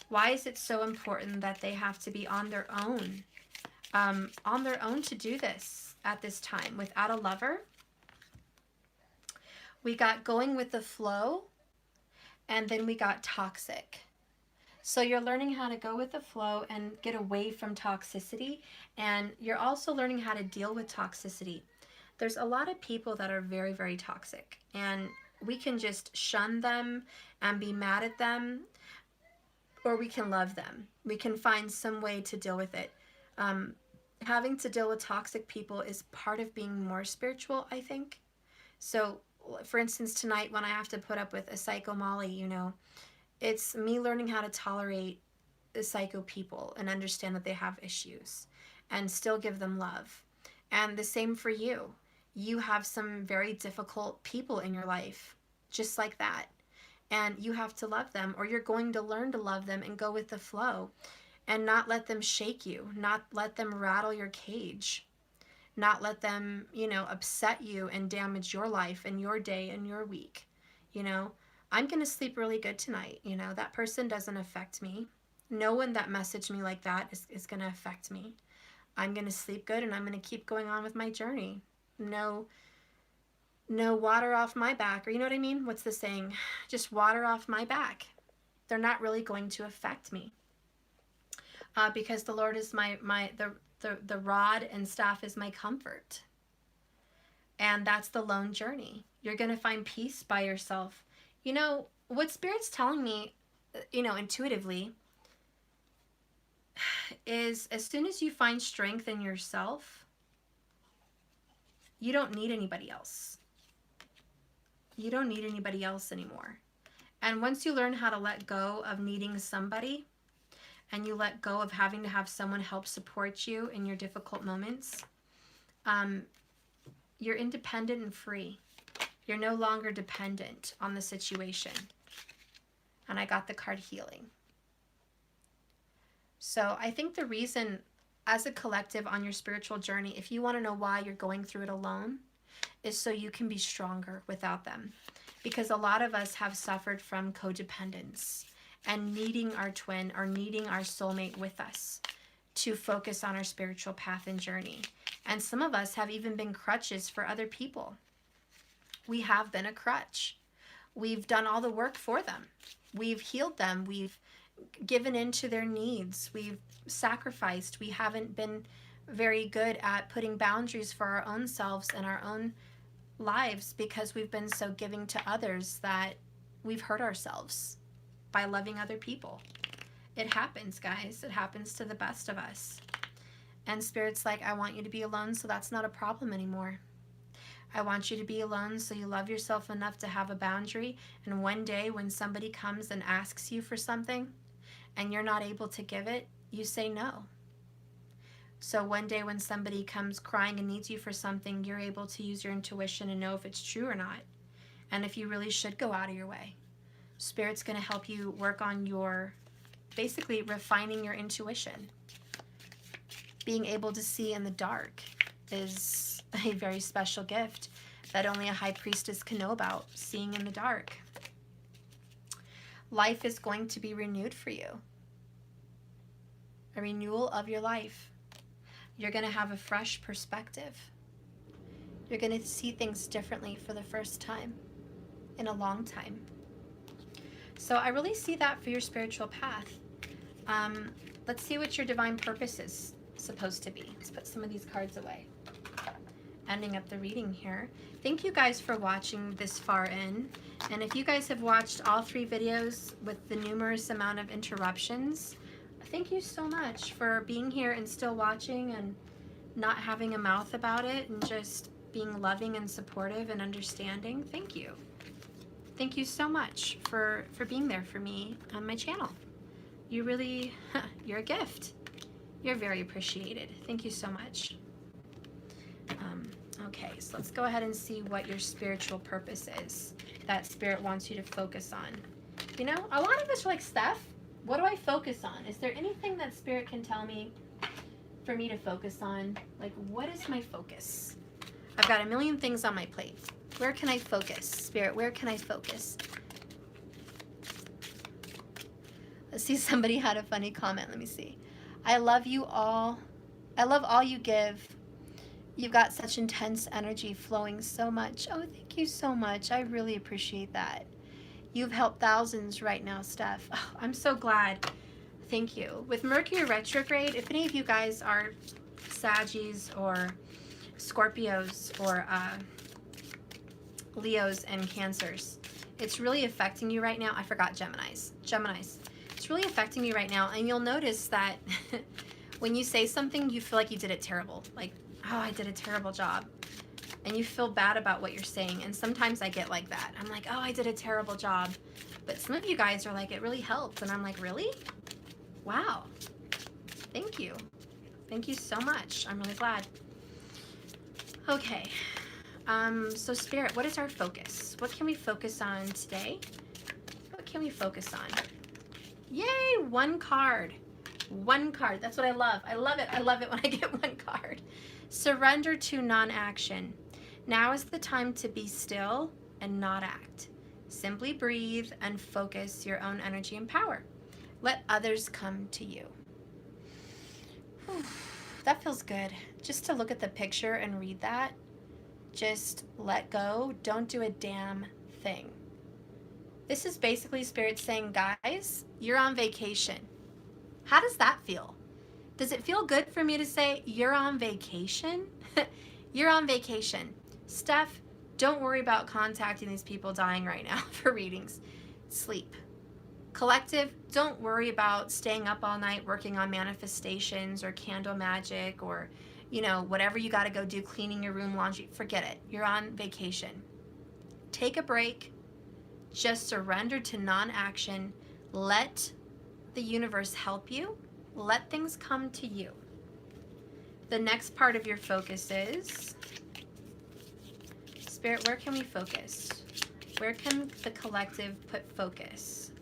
Why is it so important that they have to be on their own to do this at this time without a lover? We got going with the flow, and then we got toxic. So you're learning how to go with the flow and get away from toxicity, and you're also learning how to deal with toxicity. There's a lot of people that are very, very toxic, and we can just shun them and be mad at them, or we can love them. We can find some way to deal with it. Having to deal with toxic people is part of being more spiritual, I think. So, for instance, tonight when I have to put up with a psycho Molly, you know, It's me learning how to tolerate the psycho people and understand that they have issues and still give them love. And the same for you. You have some very difficult people in your life, just like that. And you have to love them, or you're going to learn to love them and go with the flow and not let them shake you, not let them rattle your cage, not let them, upset you and damage your life and your day and your week. I'm going to sleep really good tonight. That person doesn't affect me. No one that messaged me like that is going to affect me. I'm going to sleep good and I'm going to keep going on with my journey. No water off my back, or you know what I mean? What's the saying? Just water off my back. They're not really going to affect me. Because the Lord is the rod and staff is my comfort. And that's the lone journey. You're going to find peace by yourself. What Spirit's telling me, intuitively, is as soon as you find strength in yourself, you don't need anybody else. You don't need anybody else anymore. And once you learn how to let go of needing somebody, and you let go of having to have someone help support you in your difficult moments, you're independent and free. You're no longer dependent on the situation. And I got the card healing. So I think the reason, as a collective on your spiritual journey, if you want to know why you're going through it alone, is so you can be stronger without them. Because a lot of us have suffered from codependence and needing our twin or needing our soulmate with us to focus on our spiritual path and journey. And some of us have even been crutches for other people. We have been a crutch. We've done all the work for them. We've healed them. We've given in to their needs. We've sacrificed. We haven't been very good at putting boundaries for our own selves and our own lives because we've been so giving to others that we've hurt ourselves by loving other people. It happens, guys. It happens to the best of us. And Spirit's like, I want you to be alone so that's not a problem anymore. I want you to be alone so you love yourself enough to have a boundary. And one day when somebody comes and asks you for something and you're not able to give it, you say no. So one day when somebody comes crying and needs you for something, you're able to use your intuition and know if it's true or not. And if you really should go out of your way. Spirit's going to help you work on your, basically refining your intuition. Being able to see in the dark is a very special gift that only a high priestess can know about, seeing in the dark. Life is going to be renewed for you. A renewal of your life. You're going to have a fresh perspective. You're going to see things differently for the first time in a long time. So I really see that for your spiritual path. Let's see what your divine purpose is supposed to be. Let's put some of these cards away. Ending up the reading here. Thank you guys for watching this far in. And if you guys have watched all 3 videos with the numerous amount of interruptions, thank you so much for being here and still watching and not having a mouth about it and just being loving and supportive and understanding. Thank you. Thank you so much for being there for me on my channel. You really, you're a gift. You're very appreciated. Thank you so much. Okay, so let's go ahead and see what your spiritual purpose is that Spirit wants you to focus on. You know, a lot of us are like, Steph, what do I focus on? Is there anything that Spirit can tell me for me to focus on? Like, what is my focus? I've got a million things on my plate. Where can I focus? Spirit, where can I focus? Let's see, somebody had a funny comment. Let me see. I love you all. I love all you give. You've got such intense energy flowing so much. Oh, thank you so much. I really appreciate that. You've helped thousands right now, Steph. Oh, I'm so glad. Thank you. With Mercury retrograde, if any of you guys are Saggies or Scorpios or Leos and Cancers, it's really affecting you right now. I forgot Geminis. It's really affecting you right now. And you'll notice that when you say something, you feel like you did it terrible. Like, oh, I did a terrible job. and you feel bad about what you're saying. And sometimes I get like that. I'm like, oh, I did a terrible job. But some of you guys are like, it really helped. And I'm like, really? Wow. Thank you. Thank you so much. I'm really glad. Okay. So Spirit, what is our focus? What can we focus on today? What can we focus on? Yay, one card. One card. That's what I love. I love it. I love it when I get one card. Surrender to non-action. Now is the time to be still and not act. Simply breathe and focus your own energy and power. Let others come to you. Whew, that feels good. Just to look at the picture and read that. Just let go. Don't do a damn thing. This is basically Spirit saying, guys, you're on vacation. How does that feel? Does it feel good for me to say, you're on vacation? You're on vacation. Steph, don't worry about contacting these people dying right now for readings. Sleep. Collective, don't worry about staying up all night working on manifestations or candle magic or, you know, whatever you got to go do, cleaning your room, laundry. Forget it. You're on vacation. Take a break. Just surrender to non-action. Let the universe help you. Let things come to you. The next part of your focus is, Spirit, where can we focus? Where can the collective put focus?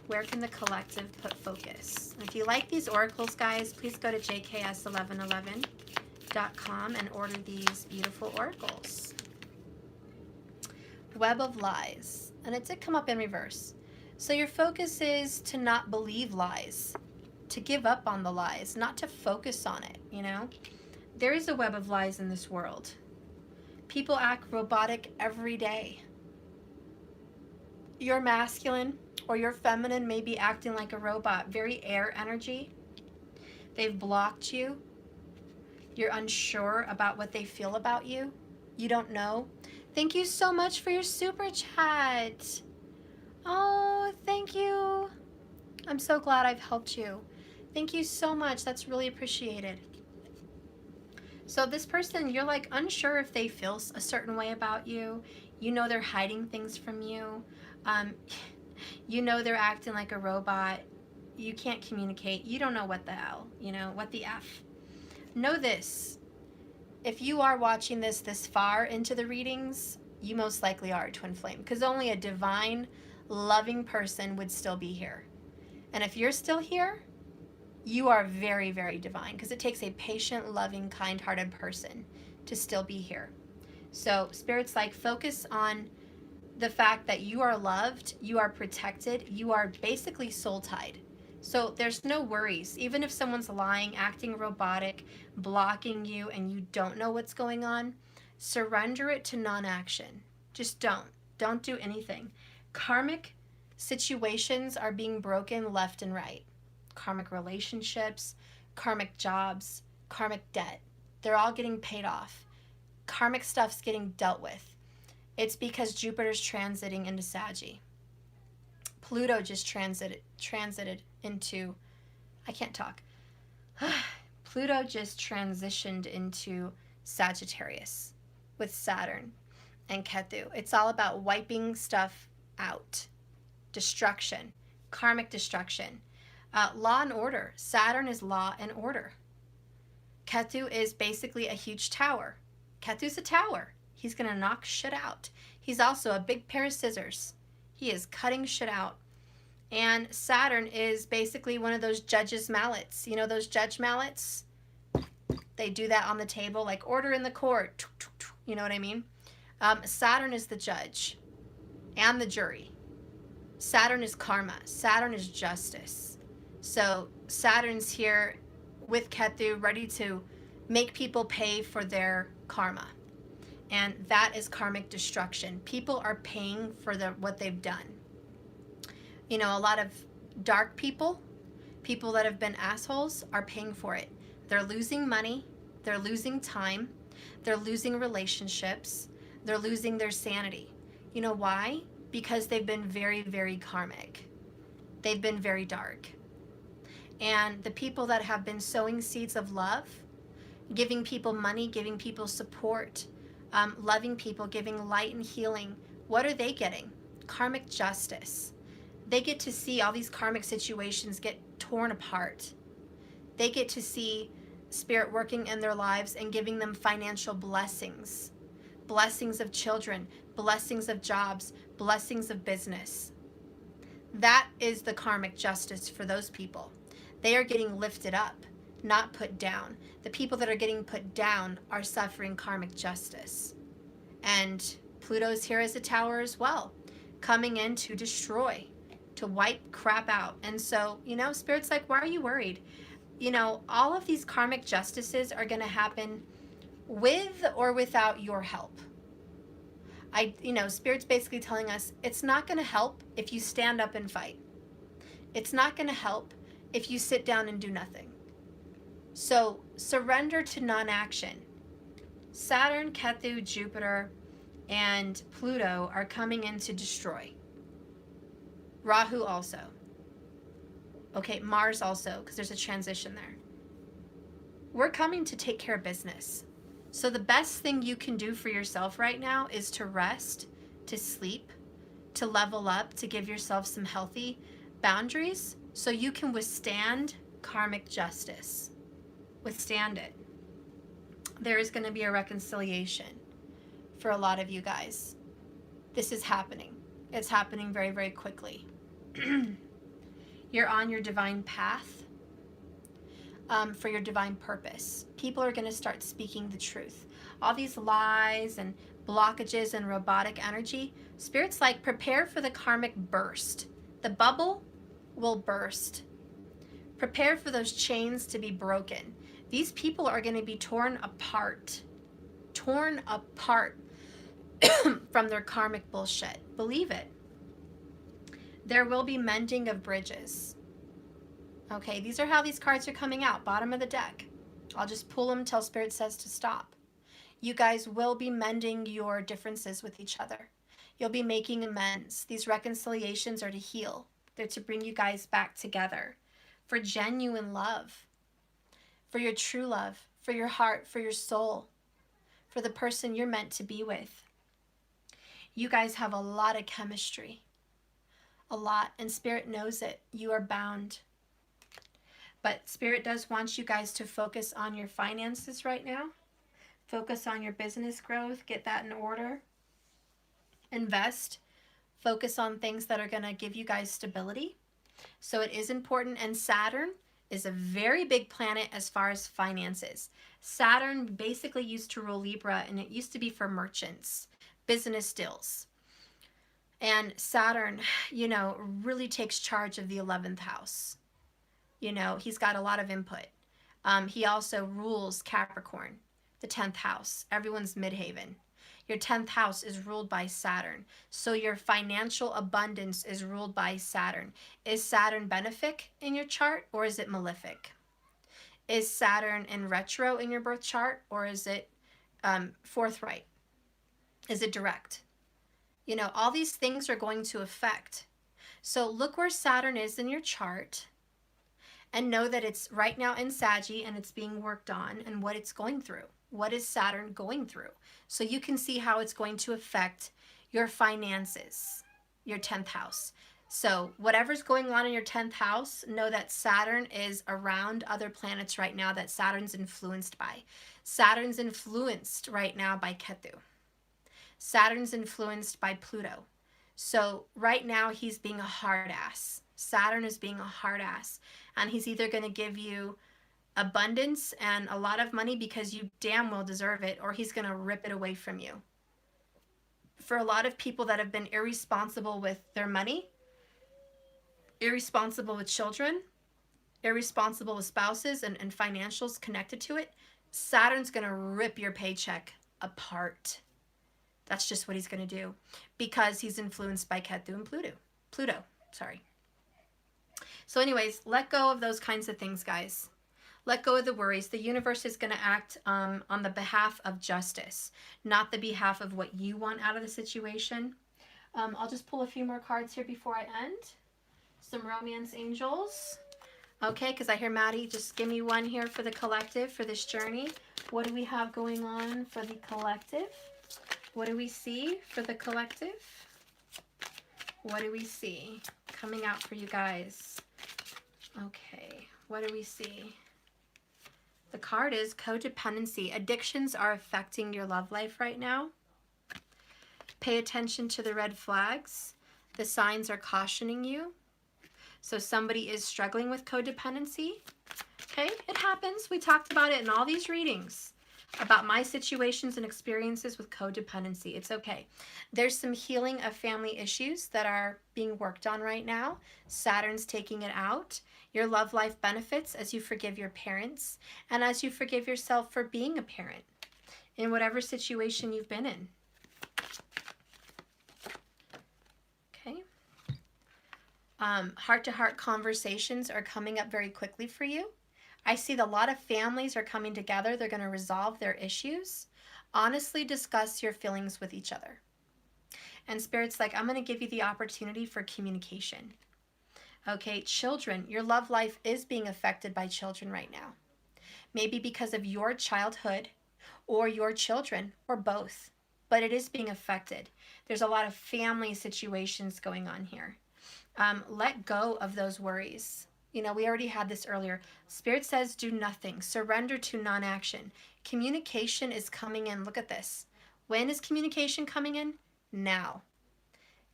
Where can the collective put focus? If you like these oracles, guys, please go to jks1111.com and order these beautiful oracles. Web of lies. And it did come up in reverse. So your focus is to not believe lies, to give up on the lies, not to focus on it, you know? There is a web of lies in this world. People act robotic every day. Your masculine or your feminine may be acting like a robot, very air energy. They've blocked you. You're unsure about what they feel about you. You don't know. Thank you so much for your super chat. Oh, thank you. I'm so glad I've helped you. Thank you so much. That's really appreciated. So this person, you're like unsure if they feel a certain way about you. You know they're hiding things from you. You know they're acting like a robot. You can't communicate. You don't know what the hell, you know, what the F. Know this. If you are watching this far into the readings, you most likely are a twin flame, because only a divine, loving person would still be here. And if you're still here, you are very, very divine, because it takes a patient, loving, kind-hearted person to still be here. So Spirit's like, focus on the fact that you are loved, you are protected, you are basically soul-tied. So there's no worries. Even if someone's lying, acting robotic, blocking you, and you don't know what's going on, surrender it to non-action. Just don't. Don't do anything. Karmic situations are being broken left and right. Karmic relationships, karmic jobs, karmic debt. They're all getting paid off. Karmic stuff's getting dealt with. It's because Jupiter's transiting into Saggy. Pluto just transited into, I can't talk. Pluto just transitioned into Sagittarius with Saturn and Ketu. It's all about wiping stuff out. Destruction. Karmic destruction. Law and order. Saturn is law and order. Ketu is basically a huge tower. Ketu's a tower. He's going to knock shit out. He's also a big pair of scissors. He is cutting shit out. And Saturn is basically one of those judge's mallets. You know those judge mallets? They do that on the table, like order in the court. You know what I mean? Saturn is the judge and the jury. Saturn is karma. Saturn is justice. So Saturn's here with Ketu, ready to make people pay for their karma. And that is karmic destruction. People are paying for what they've done. You know, a lot of dark people, people that have been assholes, are paying for it. They're losing money. They're losing time. They're losing relationships. They're losing their sanity. You know why? Because they've been very, very karmic. They've been very dark. And the people that have been sowing seeds of love, giving people money, giving people support, loving people, giving light and healing. What are they getting? Karmic justice. They get to see all these karmic situations get torn apart. They get to see Spirit working in their lives and giving them financial blessings. Blessings of children, blessings of jobs, blessings of business. That is the karmic justice for those people. They are getting lifted up, not put down. The people that are getting put down are suffering karmic justice. And Pluto's here as a tower as well, coming in to destroy, to wipe crap out. And so, Spirit's like, why are you worried? All of these karmic justices are going to happen with or without your help. Spirit's basically telling us it's not going to help if you stand up and fight. It's not going to help if you sit down and do nothing. So surrender to non-action. Saturn, Ketu, Jupiter, and Pluto are coming in to destroy. Rahu also. Okay, Mars also, because there's a transition there. We're coming to take care of business. So the best thing you can do for yourself right now is to rest, to sleep, to level up, to give yourself some healthy boundaries so you can withstand karmic justice. Withstand it. There is going to be a reconciliation for a lot of you guys. This is happening. It's happening very, very quickly. You're on your divine path for your divine purpose. People are going to start speaking the truth. All these lies and blockages and robotic energy, Spirit's like, prepare for the karmic burst. The bubble will burst. Prepare for those chains to be broken. These people are going to be torn apart from their karmic bullshit. Believe it. There will be mending of bridges. Okay, these are how these cards are coming out. Bottom of the deck. I'll just pull them till Spirit says to stop. You guys will be mending your differences with each other. You'll be making amends. These reconciliations are to heal. They're to bring you guys back together for genuine love, for your true love, for your heart, for your soul, for the person you're meant to be with. You guys have a lot of chemistry. A lot, and Spirit knows it. You are bound. But Spirit does want you guys to focus on your finances right now. Focus on your business growth. Get that in order. Invest. Focus on things that are going to give you guys stability. So it is important. And Saturn is a very big planet as far as finances. Saturn basically used to rule Libra, and it used to be for merchants, business deals. And Saturn, really takes charge of the 11th house. He's got a lot of input. He also rules Capricorn, the 10th house. Everyone's midhaven. Your 10th house is ruled by Saturn. So your financial abundance is ruled by Saturn. Is Saturn benefic in your chart, or is it malefic? Is Saturn in retro in your birth chart, or is it forthright? Is it direct? All these things are going to affect. So look where Saturn is in your chart and know that it's right now in Saggy and it's being worked on and what it's going through. What is Saturn going through? So you can see how it's going to affect your finances, your 10th house. So whatever's going on in your 10th house, know that Saturn is around other planets right now that Saturn's influenced by. Saturn's influenced right now by Ketu. Saturn's influenced by Pluto. So right now he's being a hard ass. Saturn is being a hard ass. And he's either going to give you abundance and a lot of money because you damn well deserve it, or he's going to rip it away from you. For a lot of people that have been irresponsible with their money, irresponsible with children, irresponsible with spouses and financials connected to it, Saturn's going to rip your paycheck apart. That's just what he's going to do because he's influenced by Ketu and Pluto. So anyways, let go of those kinds of things, guys. Let go of the worries. The universe is going to act on the behalf of justice, not the behalf of what you want out of the situation. I'll just pull a few more cards here before I end. Some romance angels. Okay, because I hear Maddie, just give me one here for the collective, for this journey. What do we have going on for the collective? What do we see for the collective? What do we see coming out for you guys? Okay, what do we see? The card is codependency. Addictions are affecting your love life right now. Pay attention to the red flags. The signs are cautioning you. So somebody is struggling with codependency. Okay, it happens. We talked about it in all these readings about my situations and experiences with codependency. It's okay. There's some healing of family issues that are being worked on right now. Saturn's taking it out. Your love life benefits as you forgive your parents and as you forgive yourself for being a parent in whatever situation you've been in. Okay. Heart-to-heart conversations are coming up very quickly for you. I see that a lot of families are coming together. They're going to resolve their issues. Honestly discuss your feelings with each other. And Spirit's like, I'm going to give you the opportunity for communication. Okay, children, your love life is being affected by children right now. Maybe because of your childhood or your children or both. But it is being affected. There's a lot of family situations going on here. Let go of those worries. You know, we already had this earlier. Spirit says do nothing. Surrender to non-action. Communication is coming in. Look at this. When is communication coming in? Now.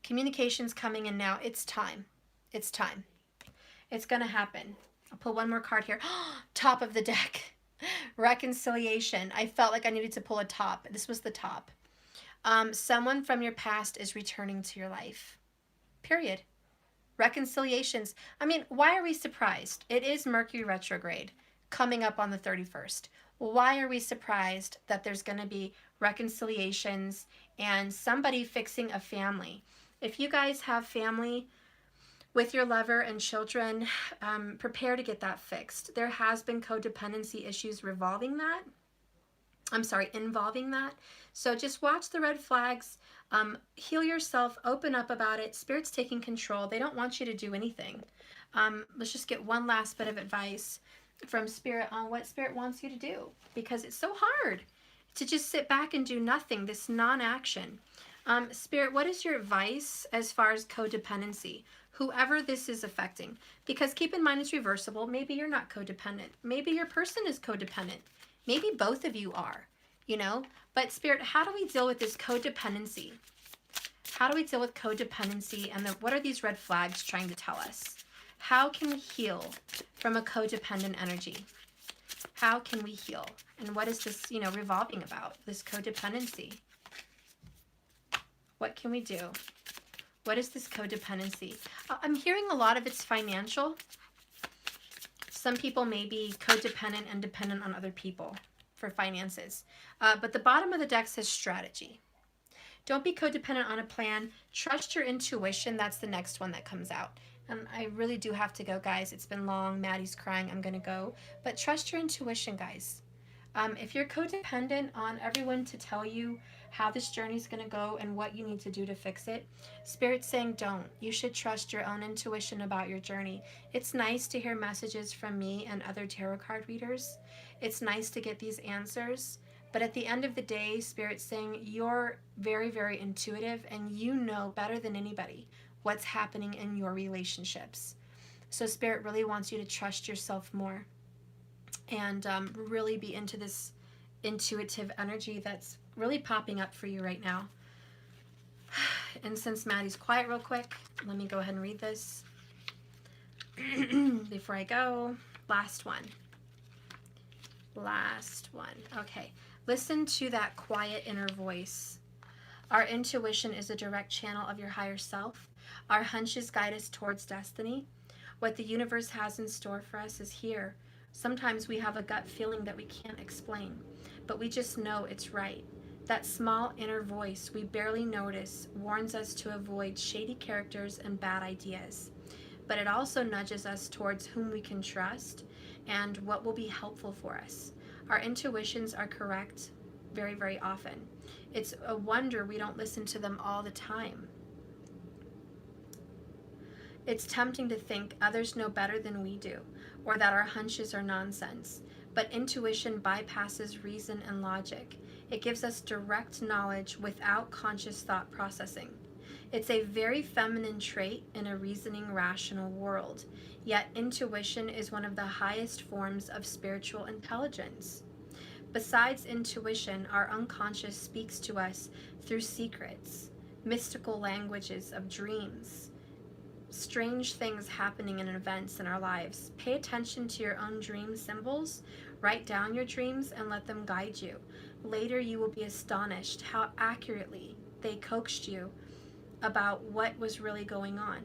Communication's coming in now. It's time. It's time. It's going to happen. I'll pull one more card here. Top of the deck. Reconciliation. I felt like I needed to pull a top. This was the top. Someone from your past is returning to your life. Period. Reconciliations. I mean, why are we surprised? It is Mercury retrograde coming up on the 31st. Why are we surprised that there's going to be reconciliations and somebody fixing a family? If you guys have family with your lover and children, prepare to get that fixed. There has been codependency issues involving that. So just watch the red flags. Heal yourself, open up about it. Spirit's taking control. They don't want you to do anything. Let's just get one last bit of advice from Spirit on what Spirit wants you to do, because it's so hard to just sit back and do nothing, this non-action. Spirit, what is your advice as far as codependency? Whoever this is affecting, because keep in mind it's reversible. Maybe you're not codependent. Maybe your person is codependent. Maybe both of you are, you know. But Spirit, how do we deal with this codependency? How do we deal with codependency, and what are these red flags trying to tell us? How can we heal from a codependent energy? How can we heal? And what is this, you know, revolving about, this codependency? What can we do? What is this codependency? I'm hearing a lot of it's financial. Some people may be codependent and dependent on other people for finances. But the bottom of the deck says strategy. Don't be codependent on a plan. Trust your intuition. That's the next one that comes out. And I really do have to go, guys. It's been long. Maddie's crying. I'm going to go. But trust your intuition, guys. If you're codependent on everyone to tell you how this journey is going to go and what you need to do to fix it, Spirit's saying don't. You should trust your own intuition about your journey. It's nice to hear messages from me and other tarot card readers. It's nice to get these answers. But at the end of the day, Spirit's saying you're very, very intuitive and you know better than anybody what's happening in your relationships. So Spirit really wants you to trust yourself more and really be into this intuitive energy that's really popping up for you right now. And since Maddie's quiet real quick, let me go ahead and read this before I go. Last one. Okay. Listen to that quiet inner voice. Our intuition is a direct channel of your higher self. Our hunches guide us towards destiny. What the universe has in store for us is here. Sometimes we have a gut feeling that we can't explain, but we just know it's right. That small inner voice we barely notice warns us to avoid shady characters and bad ideas. But it also nudges us towards whom we can trust and what will be helpful for us. Our intuitions are correct very, very often. It's a wonder we don't listen to them all the time. It's tempting to think others know better than we do, or that our hunches are nonsense. But intuition bypasses reason and logic. It gives us direct knowledge without conscious thought processing. It's a very feminine trait in a reasoning, rational world. Yet intuition is one of the highest forms of spiritual intelligence. Besides intuition, our unconscious speaks to us through secrets, mystical languages of dreams, strange things happening in events in our lives. Pay attention to your own dream symbols, write down your dreams, and let them guide you. Later you will be astonished how accurately they coaxed you about what was really going on.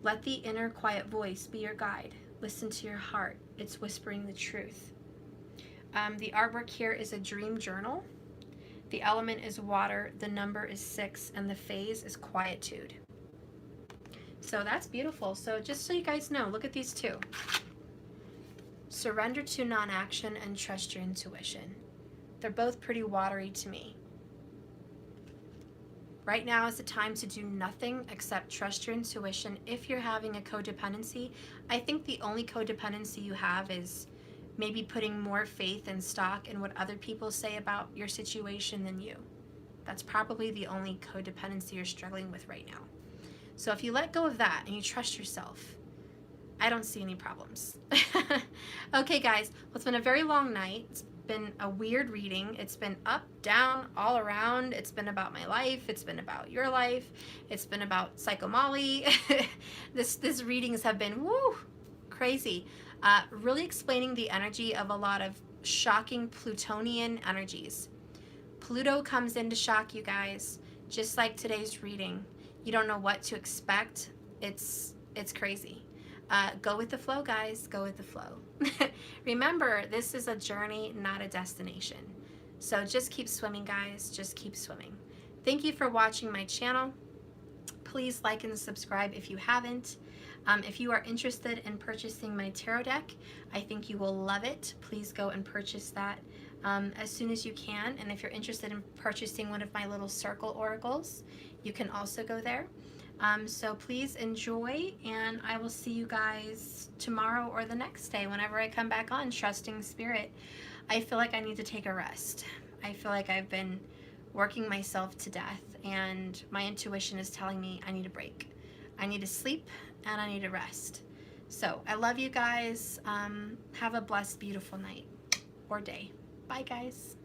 Let the inner quiet voice be your guide. Listen to your heart. It's whispering the truth. The artwork here is a dream journal. The element is water, the number is 6, and the phase is quietude. So that's beautiful. So just so you guys know, look at these two. Surrender to non-action and trust your intuition. They're both pretty watery to me. Right now is the time to do nothing except trust your intuition. If you're having a codependency, I think the only codependency you have is maybe putting more faith and stock in what other people say about your situation than you. That's probably the only codependency you're struggling with right now. So if you let go of that and you trust yourself, I don't see any problems. Okay, guys, well, it's been a very long night. It's been a weird reading. It's been up, down, all around. It's been about my life. It's been about your life. It's been about Psycho Molly. This readings have been woo, crazy. Really explaining the energy of a lot of shocking Plutonian energies. Pluto comes in to shock you guys, just like today's reading. You don't know what to expect. It's crazy. Go with the flow, guys. Go with the flow. Remember, this is a journey, not a destination. So just keep swimming, guys. Just keep swimming. Thank you for watching my channel. Please like and subscribe if you haven't. If you are interested in purchasing my tarot deck, I think you will love it. Please go and purchase that as soon as you can. And if you're interested in purchasing one of my little circle oracles, you can also go there. So please enjoy, and I will see you guys tomorrow or the next day whenever I come back on Trusting Spirit. I feel like I need to take a rest. I feel like I've been working myself to death, and my intuition is telling me I need a break. I need to sleep, and I need to rest. So I love you guys. Have a blessed, beautiful night or day. Bye, guys.